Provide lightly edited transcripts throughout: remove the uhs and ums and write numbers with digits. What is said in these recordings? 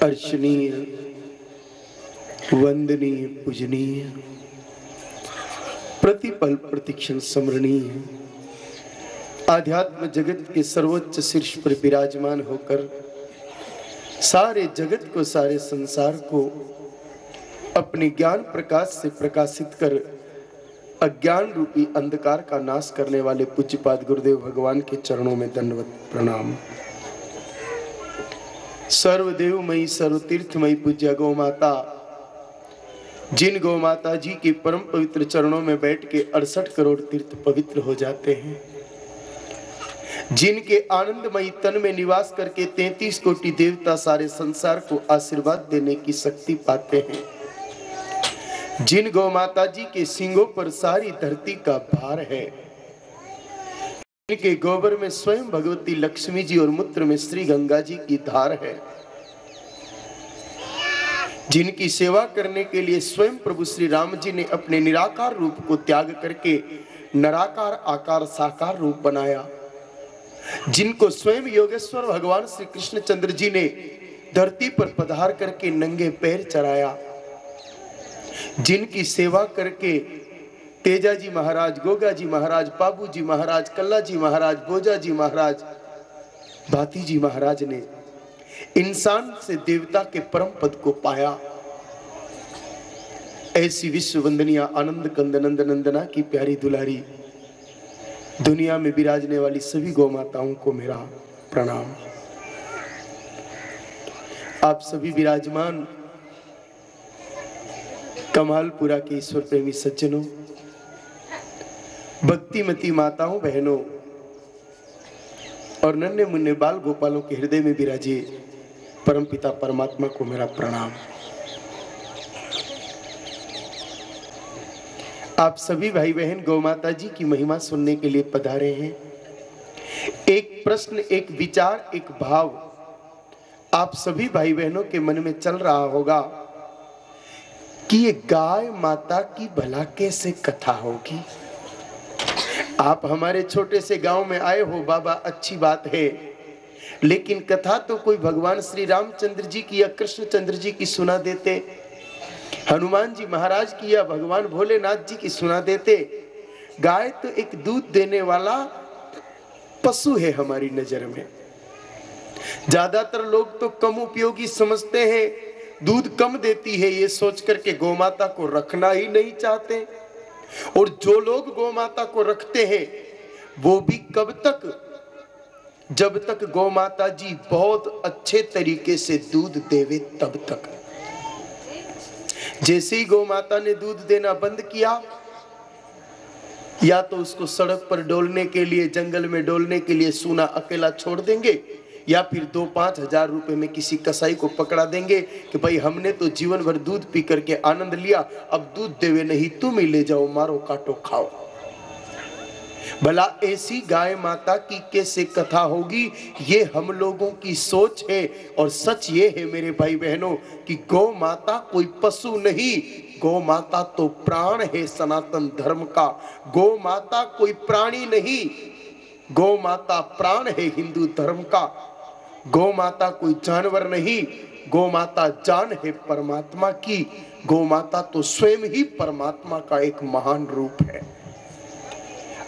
अर्चनीय, वंदनीय, पूजनीय, प्रतिपल प्रतिक्षण स्मरणीय, आध्यात्म जगत के सर्वोच्च शीर्ष पर विराजमान होकर सारे जगत को, सारे संसार को अपने ज्ञान प्रकाश से प्रकाशित कर अज्ञान रूपी अंधकार का नाश करने वाले पूज्यपाद गुरुदेव भगवान के चरणों में दंडवत प्रणाम। सर्वदेवमयी सर्वतीर्थमयी पूज्य गौ माता, जिन गौ माता जी के परम पवित्र चरणों में बैठ के 68 करोड़ तीर्थ पवित्र हो जाते हैं, जिनके आनंदमयी तन में निवास करके 33 कोटि देवता सारे संसार को आशीर्वाद देने की शक्ति पाते हैं, जिन गौ माता जी के सींगों पर सारी धरती का भार है, जिनके गोबर में स्वयं भगवती लक्ष्मी जी और मूत्र में श्री गंगा जी की धार है, जिनकी सेवा करने के लिए स्वयं प्रभु श्री राम जी ने अपने निराकार रूप को त्याग करके नराकार आकार साकार रूप बनाया, जिनको स्वयं योगेश्वर भगवान श्री कृष्ण चंद्र जी ने धरती पर पधार करके नंगे पैर चराया, जिनकी सेवा करके तेजा जी महाराज, गोगा जी महाराज, बाबू जी महाराज, कल्ला जी महाराज, बोजा जी महाराज, भाती जी महाराज ने इंसान से देवता के परम पद को पाया, ऐसी विश्व वंदनीय आनंद कंद नंद नंदना की प्यारी दुलारी दुनिया में विराजने वाली सभी गौ माताओं को मेरा प्रणाम। आप सभी विराजमान कमालपुरा के ईश्वर प्रेमी सज्जनों, भक्तिमती माताओं, बहनों और नन्हे मुन्ने बाल गोपालों के हृदय में विराजे परमपिता परमात्मा को मेरा प्रणाम। आप सभी भाई बहन गौ माता जी की महिमा सुनने के लिए पधारे हैं। एक प्रश्न, एक विचार, एक भाव आप सभी भाई बहनों के मन में चल रहा होगा कि ये गाय माता की भला कैसे कथा होगी। आप हमारे छोटे से गांव में आए हो बाबा, अच्छी बात है, लेकिन कथा तो कोई भगवान श्री रामचंद्र जी की या कृष्णचंद्र जी की सुना देते, हनुमान जी महाराज की या भगवान भोलेनाथ जी की सुना देते। गाय तो एक दूध देने वाला पशु है हमारी नजर में। ज्यादातर लोग तो कम उपयोगी समझते हैं, दूध कम देती है ये सोच करके गौ माता को रखना ही नहीं चाहते, और जो लोग गौ माता को रखते हैं वो भी कब तक, जब तक गौ माता जी बहुत अच्छे तरीके से दूध देवे तब तक। जैसे ही गौ माता ने दूध देना बंद किया, या तो उसको सड़क पर डोलने के लिए, जंगल में डोलने के लिए सूना अकेला छोड़ देंगे, या फिर 2-5 हजार रुपए में किसी कसाई को पकड़ा देंगे कि भाई हमने तो जीवन भर दूध पी करके आनंद लिया, अब दूध देवे नहीं, तुम ही ले जाओ, मारो काटो खाओ। भला ऐसी गाय माता की कैसे कथा होगी, ये हम लोगों की सोच है। और सच ये है मेरे भाई बहनों कि गौ माता कोई पशु नहीं, गौ माता तो प्राण है सनातन धर्म का। गौ माता कोई प्राणी नहीं, गौ माता प्राण है हिंदू धर्म का। गौ माता कोई जानवर नहीं, गौ माता जान है परमात्मा की। गौ माता तो स्वयं ही परमात्मा का एक महान रूप है।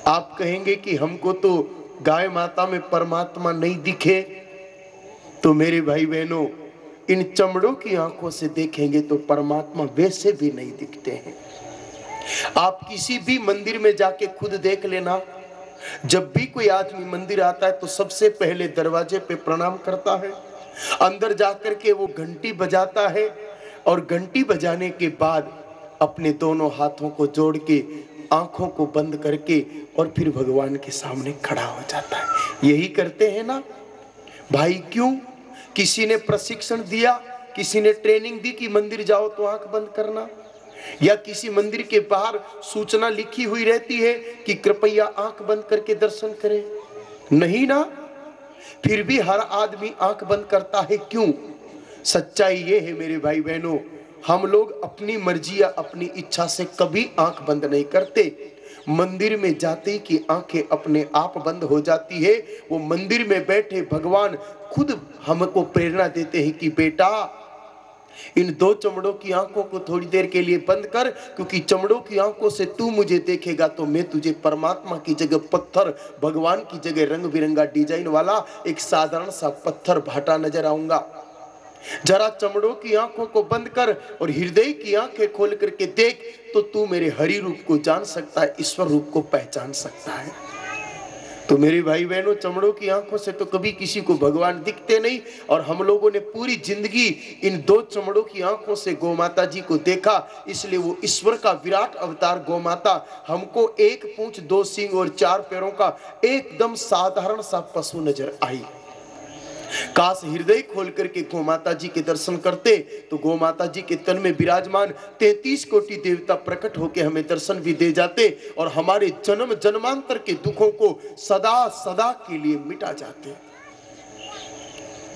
आप कहेंगे कि हमको तो गाय माता में परमात्मा नहीं दिखे, तो मेरे भाई बहनों इन चमड़ों की आंखों से देखेंगे तो परमात्मा वैसे भी नहीं दिखते हैं। आप किसी भी मंदिर में जाके खुद देख लेना, जब भी कोई आदमी मंदिर आता है तो सबसे पहले दरवाजे पे प्रणाम करता है, अंदर जाकर के वो घंटी बजाता है, और घंटी बजाने के बाद अपने दोनों हाथों को जोड़ के आंखों को बंद करके और फिर भगवान के सामने खड़ा हो जाता है। यही करते हैं ना भाई? क्यों? किसी ने प्रशिक्षण दिया, किसी ने ट्रेनिंग दी कि मंदिर जाओ तो आंख बंद करना, या किसी मंदिर के बाहर सूचना लिखी हुई रहती है कि कृपया आंख बंद करके दर्शन करें? नहीं ना। फिर भी हर आदमी आंख बंद करता है, क्यों? सच्चाई ये है मेरे भाई बहनों, हम लोग अपनी मर्जी या अपनी इच्छा से कभी आंख बंद नहीं करते। मंदिर में जाते ही की आंखें अपने आप बंद हो जाती है। वो मंदिर में बैठे भगवान खुद हमको प्रेरणा देते हैं कि बेटा इन दो चमड़ों की आंखों को थोड़ी देर के लिए बंद कर, क्योंकि चमड़ों की आंखों से तू मुझे देखेगा तो मैं तुझे परमात्मा की जगह पत्थर, भगवान की जगह रंग बिरंगा डिजाइन वाला एक साधारण सा पत्थर भाटा नजर आऊंगा। जरा चमड़ों की आंखों को बंद कर और हृदय की आंखें खोल करके देख, तो तू मेरे हरि रूप को जान सकता है, ईश्वर रूप को पहचान सकता है। तो मेरे भाई बहनों, चमड़ों की आंखों से तो कभी किसी को भगवान दिखते नहीं, और हम लोगों ने पूरी जिंदगी इन दो चमड़ों की आंखों से गौ माता जी को देखा, इसलिए वो ईश्वर का विराट अवतार गौ माता हमको एक पूंछ, दो सींग और चार पैरों का एकदम साधारण सा पशु नजर आई। काश हृदय खोल करके गौ माता जी के दर्शन करते तो गौ माता जी के तन में विराजमान 33 कोटि देवता प्रकट होकर हमें दर्शन भी दे जाते और हमारे जन्म जन्मांतर के दुखों को सदा सदा के लिए मिटा जाते।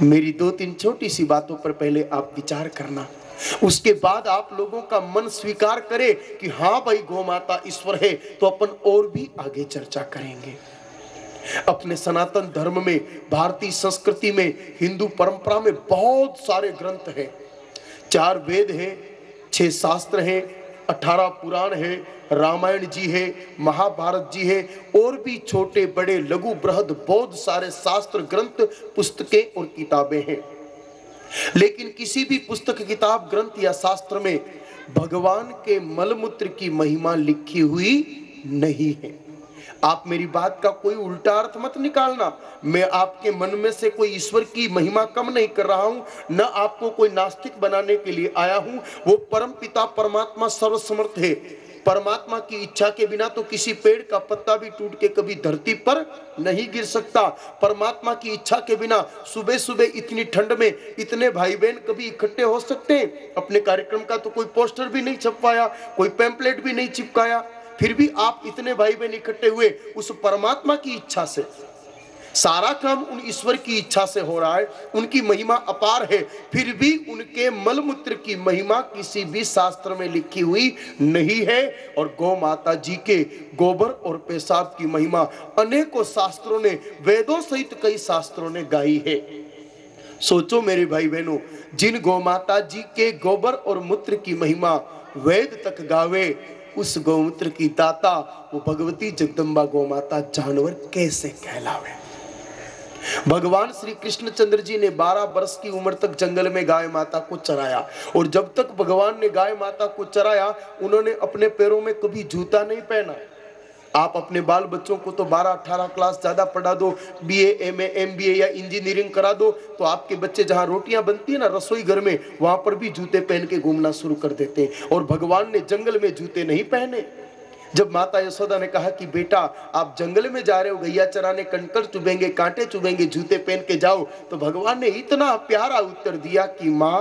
मेरी दो तीन छोटी सी बातों पर पहले आप विचार करना, उसके बाद आप लोगों का मन स्वीकार करे कि हाँ भाई गौ माता ईश्वर है, तो अपन और भी आगे चर्चा करेंगे। अपने सनातन धर्म में, भारतीय संस्कृति में, हिंदू परंपरा में बहुत सारे ग्रंथ हैं। 4 वेद हैं, 6 शास्त्र हैं, 18 पुराण हैं, रामायण जी है, महाभारत जी है, और भी छोटे बड़े लघु बृहद बहुत सारे शास्त्र ग्रंथ, पुस्तकें और किताबें हैं। लेकिन किसी भी पुस्तक, किताब, ग्रंथ या शास्त्र में भगवान के मलमूत्र की महिमा लिखी हुई नहीं है। आप मेरी बात का कोई उल्टा अर्थ मत निकालना। मैं आपके मन में से कोई ईश्वर की महिमा कम नहीं कर रहा हूं, न आपको कोई नास्तिक बनाने के लिए आया हूं। वो परम पिता परमात्मा सर्वसमर्थ है। परमात्मा की इच्छा के बिना तो किसी पेड़ का पत्ता भी टूट के कभी धरती पर नहीं गिर सकता। परमात्मा की इच्छा के बिना सुबह सुबह इतनी ठंड में इतने भाई बहन कभी इकट्ठे हो सकते हैं? अपने कार्यक्रम का तो कोई पोस्टर भी नहीं छपवाया, कोई पैम्पलेट भी नहीं चिपकाया, फिर भी आप इतने भाई बहन इकट्ठे हुए उस परमात्मा की इच्छा से। सारा काम उन ईश्वर की इच्छा से हो रहा है, उनकी महिमा अपार है, फिर भी उनके मलमूत्र की महिमा किसी भी शास्त्र में लिखी हुई नहीं है। और गौ माता जी के गोबर और पेशाब की महिमा अनेकों शास्त्रों ने, वेदों सहित कई शास्त्रों ने गाई है। सोचो मेरे भाई बहनों, जिन गौ माता जी के गोबर और मूत्र की महिमा वेद तक गावे, उस गौमूत्र की दाता वो भगवती जगदम्बा गौ माता जानवर कैसे कहलावे। भगवान श्री कृष्णचंद्र जी ने 12 वर्ष की उम्र तक जंगल में गाय माता को चराया, और जब तक भगवान ने गाय माता को चराया उन्होंने अपने पैरों में कभी जूता नहीं पहना। आप अपने बाल बच्चों को तो 12-18 क्लास ज्यादा पढ़ा दो, बीए, एमए, एमबीए या इंजीनियरिंग करा दो, तो आपके बच्चे जहां रोटियां बनती है ना रसोई घर में, वहां पर भी जूते पहन के घूमना शुरू कर देते हैं। और भगवान ने जंगल में जूते नहीं पहने। जब माता यशोदा ने कहा कि बेटा आप जंगल में जा रहे हो, गैया चराने, कंकर चुभेंगे, कांटे चुभेंगे, जूते पहन के जाओ, तो भगवान ने इतना प्यारा उत्तर दिया कि माँ,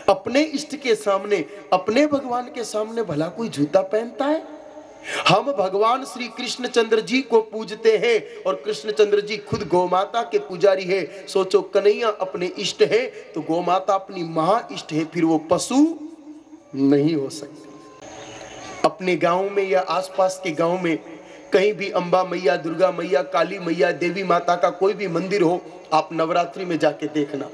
अपने इष्ट के सामने, अपने भगवान के सामने भला कोई जूता पहनता है? हम भगवान श्री कृष्णचंद्र जी को पूजते हैं और कृष्णचंद्र जी खुद गौमाता के पुजारी है। सोचो, कन्हैया अपने इष्ट है तो गौमाता अपनी महा इष्ट है, फिर वो पशु नहीं हो सकती। अपने गांव में या आसपास के गांव में कहीं भी अंबा मैया, दुर्गा मैया, काली मैया, देवी माता का कोई भी मंदिर हो, आप नवरात्रि में जाके देखना।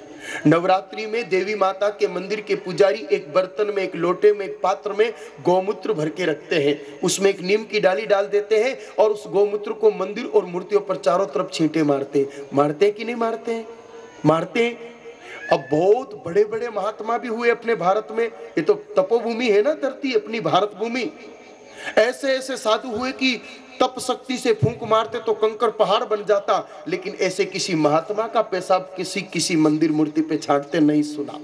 नवरात्रि में देवी माता के मंदिर के पुजारी एक बर्तन में, एक लोटे में, एक पात्र में गौमूत्र भर के रखते हैं, उसमें एक नीम की डाली डाल देते हैं और उस गौमूत्र को मंदिर और मूर्तियों पर चारों तरफ छींटे मारते हैं। मारते हैं कि नहीं मारते हैं? मारते हैं। अब बहुत बड़े बड़े महात्मा भी हुए अपने भारत में, ये तो तपोभूमि है ना धरती, अपनी भारत भूमि। ऐसे ऐसे साधु हुए कि तप शक्ति से फूंक मारते तो कंकर पहाड़ बन जाता, लेकिन ऐसे किसी महात्मा का पेशाब किसी मंदिर मूर्ति पे छांटते नहीं सुना।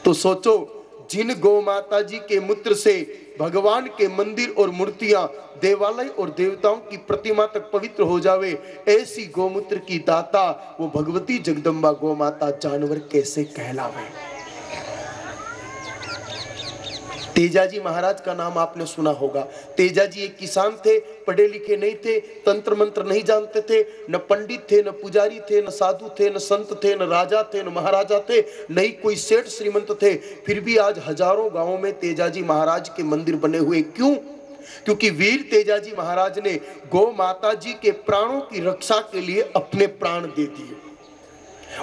तो सोचो, जिन गौ माता जी के मूत्र से भगवान के मंदिर और मूर्तियां, देवालय और देवताओं की प्रतिमा तक पवित्र हो जावे, ऐसी गौमूत्र की दाता वो भगवती जगदम्बा गौ माता जानवर कैसे कहलावे। तेजाजी महाराज का नाम आपने सुना होगा। तेजाजी एक किसान थे, पढ़े लिखे नहीं थे, तंत्र मंत्र नहीं जानते थे, न पंडित थे, न पुजारी थे, न साधु थे, न संत थे, न राजा थे, न महाराजा थे, न ही कोई सेठ श्रीमंत थे। फिर भी आज हजारों गांवों में तेजाजी महाराज के मंदिर बने हुए। क्यों? क्योंकि वीर तेजाजी महाराज ने गौ माता जी के प्राणों की रक्षा के लिए अपने प्राण दे दिए।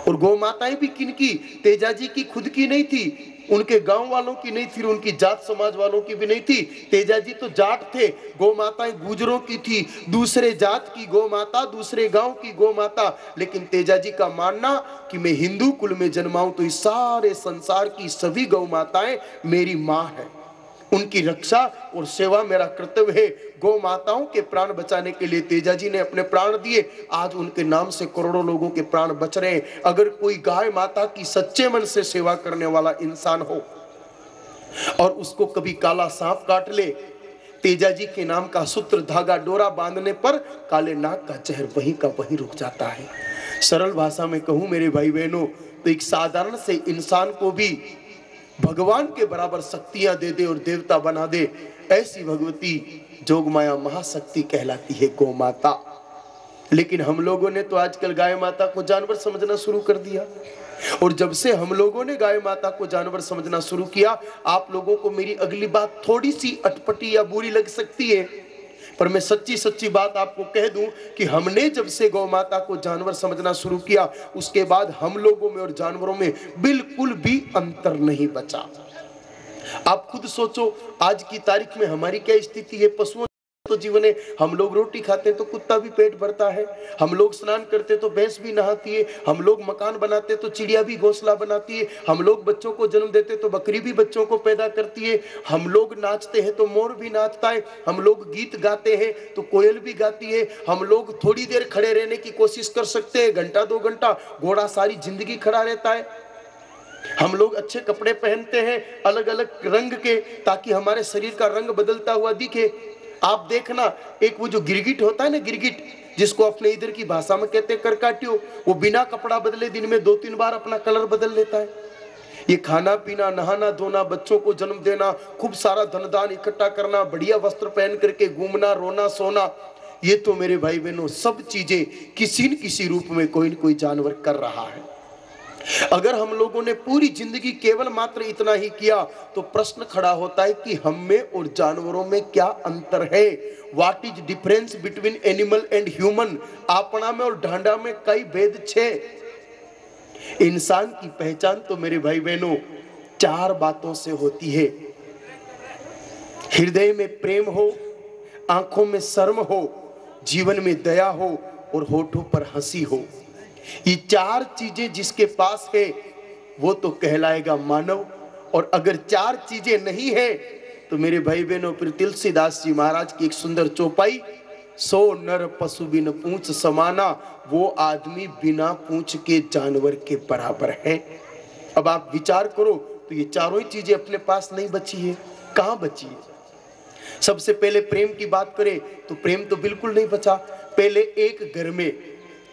और गौ माताएं भी किनकी? तेजाजी की खुद की नहीं थी, उनके गांव वालों की नहीं थी, उनकी जात समाज वालों की भी नहीं थी। तेजाजी तो जाट थे, गौ माताएं गुजरों की थी, दूसरे जात की गौ माता, दूसरे गांव की गौ माता। लेकिन तेजाजी का मानना कि मैं हिंदू कुल में जन्माऊं तो इस सारे संसार की सभी गौ माताएं मेरी मां है, उनकी रक्षा और सेवा मेरा कर्तव्य है। गौ माताओं के प्राण बचाने के लिए तेजाजी ने अपने प्राण दिए। आज उनके नाम से करोड़ों लोगों के प्राण बच रहे हैं। अगर कोई गाय माता की सच्चे मन से सेवा करने वाला इंसान हो और उसको कभी काला सांप काट ले, तेजाजी के नाम का सूत्र धागा डोरा बांधने पर काले नाग का जहर वहीं का वहीं रुक जाता है। सरल भाषा में कहूं मेरे भाई बहनों, तो एक साधारण से इंसान को भी भगवान के बराबर शक्तियां दे दे और देवता बना दे, ऐसी भगवती जोगमाया महाशक्ति कहलाती है गौ माता। लेकिन हम लोगों ने तो आजकल गाय माता को जानवर समझना शुरू कर दिया। और जब से हम लोगों ने गाय माता को जानवर समझना शुरू किया, आप लोगों को मेरी अगली बात थोड़ी सी अटपटी या बुरी लग सकती है, पर मैं सच्ची सच्ची बात आपको कह दूं कि हमने जब से गौ माता को जानवर समझना शुरू किया, उसके बाद हम लोगों में और जानवरों में बिल्कुल भी अंतर नहीं बचा। आप खुद सोचो, आज की तारीख में हमारी क्या स्थिति है। पशुओं तो जीवन है, हम लोग रोटी खाते हैं तो कुत्ता भी पेट भरता है, हम लोग स्नान करते तो भैंस भी नहाती है, हम लोग मकान बनाते तो चिड़िया भी घोंसला बनाती है, हम लोग बच्चों को जन्म देते तो बकरी भी बच्चों को पैदा करती है, हम लोग नाचते हैं तो मोर भी नाचता है, हम लोग गीत गाते हैं तो कोयल भी गाती है, हम लोग थोड़ी देर खड़े रहने की कोशिश कर सकते हैं, घंटा 2 घंटा, घोड़ा सारी जिंदगी खड़ा रहता है। हम लोग अच्छे कपड़े पहनते हैं अलग अलग रंग के, ताकि हमारे शरीर का रंग बदलता हुआ दिखे। आप देखना, एक वो जो गिरगिट होता है ना, गिरगिट जिसको अपने इधर की भाषा में कहते हैं करकाटियो, वो बिना कपड़ा बदले दिन में 2-3 बार अपना कलर बदल लेता है। ये खाना पीना, नहाना धोना, बच्चों को जन्म देना, खूब सारा धन दान इकट्ठा करना, बढ़िया वस्त्र पहन करके घूमना, रोना सोना, ये तो मेरे भाई बहनों सब चीजें किसी न किसी रूप में कोई न कोई जानवर कर रहा है। अगर हम लोगों ने पूरी जिंदगी केवल मात्र इतना ही किया तो प्रश्न खड़ा होता है कि हम में और जानवरों में क्या अंतर है। What is difference between animal and human. आपना में और ढांडा में कई भेद छे। इंसान की पहचान तो मेरे भाई बहनों 4 बातों से होती है। हृदय में प्रेम हो, आंखों में शर्म हो, जीवन में दया हो और होठों पर हंसी हो। ये 4 चीजें जिसके पास है वो तो कहलाएगा मानव। और अगर 4 चीजें नहीं है तो मेरे भाई बहनों, फिर तुलसीदास जी महाराज की एक सुंदर चौपाई, 100 नर पशु बिन पूंछ समाना, वो आदमी बिना पूंछ के जानवर के बराबर है। अब आप विचार करो तो ये चारों ही चीजें अपने पास नहीं बची है, कहां बची है? सबसे पहले प्रेम की बात करें तो प्रेम तो बिल्कुल नहीं बचा। पहले एक घर में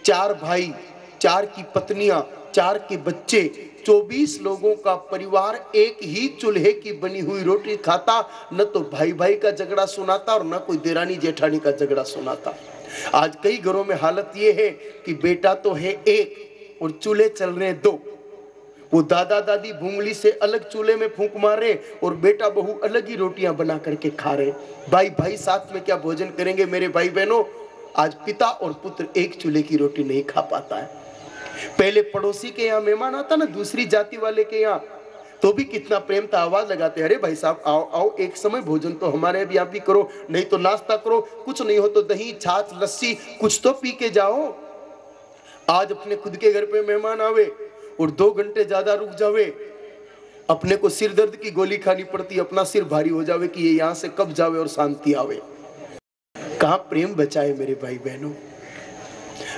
4 भाई, 4 की पत्नियां, 4 के बच्चे, 24 लोगों का परिवार एक ही चूल्हे की बनी हुई रोटी खाता। न तो भाई भाई का झगड़ा सुनाता और न कोई देरानी जेठानी का झगड़ा सुनाता। आज कई घरों में हालत ये है कि बेटा तो है एक और चूल्हे चल रहे हैं 2। वो दादा दादी भूंगली से अलग चूल्हे में फूंक मार रहे और बेटा बहू अलग ही रोटियां बना करके खा रहे। भाई भाई साथ में क्या भोजन करेंगे मेरे भाई बहनों? आज पिता और पुत्र एक चूल्हे की रोटी नहीं खा पाता है। पहले पड़ोसी के यहाँ मेहमान आता ना, दूसरी जाति वाले के यहाँ, तो भी कितना प्रेम था, आवाज लगाते, अरे भाई साहब आओ आओ, एक समय भोजन तो हमारे भी यहाँ भी करो, नहीं तो नाश्ता करो, कुछ नहीं हो तो दही छाछ लस्सी कुछ तो पी के जाओ। आज अपने खुद के घर पे मेहमान आवे और 2 घंटे ज्यादा रुक जावे, अपने को सिर दर्द की गोली खानी पड़ती, अपना सिर भारी हो जावे कि ये यहाँ से कब जावे और शांति आवे। कहां प्रेम बचाए मेरे भाई बहनों?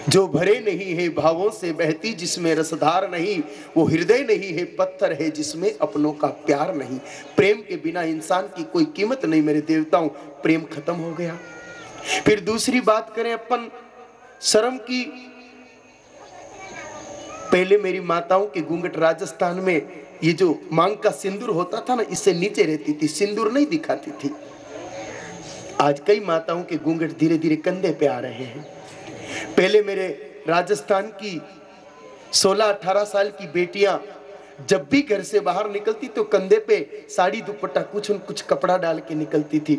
जो भरे नहीं है भावों से बहती, जिसमें रसधार नहीं, वो हृदय नहीं है, पत्थर है जिसमें अपनों का प्यार नहीं। प्रेम के बिना इंसान की कोई कीमत नहीं मेरे देवताओं, प्रेम खत्म हो गया। फिर दूसरी बात करें अपन शर्म की। पहले मेरी माताओं के घूंघट राजस्थान में ये जो मांग का सिंदूर होता था ना, इससे नीचे रहती थी, सिंदूर नहीं दिखाती थी। आज कई माताओं के घूंघट धीरे धीरे कंधे पे आ रहे हैं। पहले मेरे राजस्थान की 16-18 साल की बेटियां जब भी घर से बाहर निकलती तो कंधे पे साड़ी दुपट्टा कुछ न कुछ कपड़ा डाल के निकलती थी।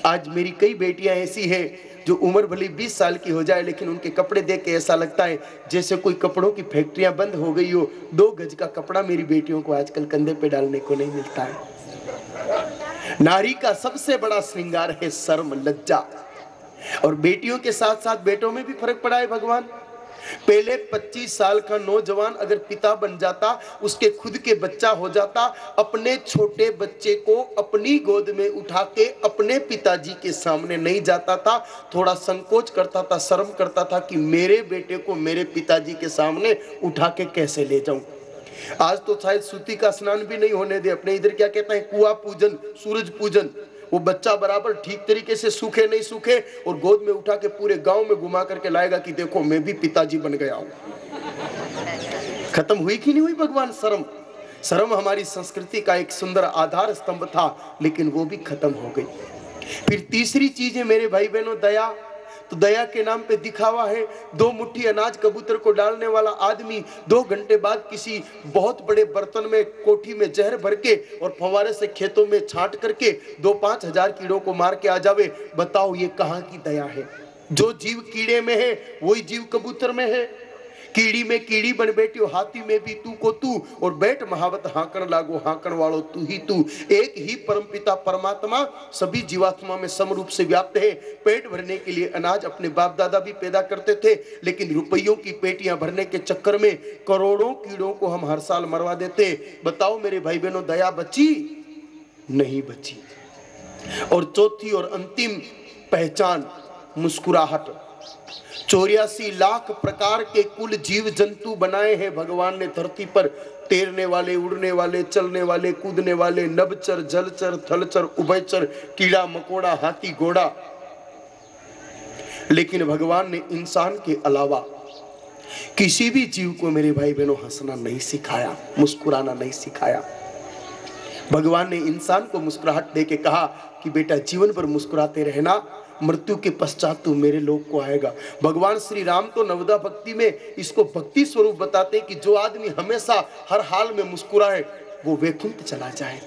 आज मेरी कई बेटियां ऐसी हैं जो उम्र भली 20 साल की हो जाए, लेकिन उनके कपड़े देख के ऐसा लगता है जैसे कोई कपड़ों की फैक्ट्रियां बंद हो गई हो। 2 गज का कपड़ा मेरी बेटियों को आजकल कंधे पे डालने को नहीं मिलता है। नारी का सबसे बड़ा श्रृंगार है शर्म, लज्जा। और बेटियों के साथ साथ बेटों में भी फर्क पड़ा है भगवान। पहले 25 साल का नौजवान अगर पिता बन जाता, उसके खुद के बच्चा हो जाता, अपने छोटे बच्चे को अपनी गोद में उठा के अपने पिताजी के सामने नहीं जाता था, थोड़ा संकोच करता था, शर्म करता था कि मेरे बेटे को मेरे पिताजी के सामने उठा के कैसे ले जाऊं। आज तो शायद सूती का स्नान भी नहीं होने दे। अपने इधर क्या कहता है, कुआं पूजन, सूरज पूजन। वो बच्चा बराबर ठीक तरीके से सूखे नहीं सूखे और गोद में उठा के पूरे गांव में घुमा करके लाएगा कि देखो मैं भी पिताजी बन गया हूं। खत्म हुई कि नहीं हुई भगवान शर्म? शर्म हमारी संस्कृति का एक सुंदर आधार स्तंभ था, लेकिन वो भी खत्म हो गई। फिर तीसरी चीज है मेरे भाई बहनों, दया। तो दया के नाम पे दिखावा है। 2 मुट्ठी अनाज कबूतर को डालने वाला आदमी 2 घंटे बाद किसी बहुत बड़े बर्तन में, कोठी में जहर भर के और फव्वारे से खेतों में छांट करके 2-5 हजार कीड़ों को मार के आ जावे। बताओ ये कहां की दया है? जो जीव कीड़े में है वही जीव कबूतर में है। कीड़ी में कीड़ी बन बैठियो, हाथी में भी तू को तू, और बैठ महावत हाकण लागो, हाकण वालो तू ही तू। एक ही परमपिता परमात्मा सभी जीवात्मा में समरूप से व्याप्त है। पेट भरने के लिए अनाज अपने बाप दादा भी पैदा करते थे, लेकिन रुपयों की पेटियां भरने के चक्कर में करोड़ों कीड़ों को हम हर साल मरवा देते। बताओ मेरे भाई बहनों, दया बची? नहीं बची। और चौथी और अंतिम पहचान, मुस्कुराहट। 84 लाख प्रकार के कुल जीव जंतु बनाए हैं भगवान ने धरती पर। तैरने वाले, उड़ने वाले, चलने वाले, कूदने वाले, नभचर, जलचर, थलचर, उभयचर, कीड़ा मकोड़ा, हाथी घोड़ा। लेकिन भगवान ने इंसान के अलावा किसी भी जीव को मेरे भाई बहनों हंसना नहीं सिखाया, मुस्कुराना नहीं सिखाया। भगवान ने इंसान को मुस्कुराहट दे के कहा कि बेटा जीवन भर मुस्कुराते रहना, मृत्यु के पश्चात तू मेरे लोक को आएगा। भगवान श्री राम तो नवदा भक्ति में इसको भक्ति स्वरूप बताते हैं कि जो आदमी हमेशा हर हाल में मुस्कुराए वो वैकुंठ चला जाए।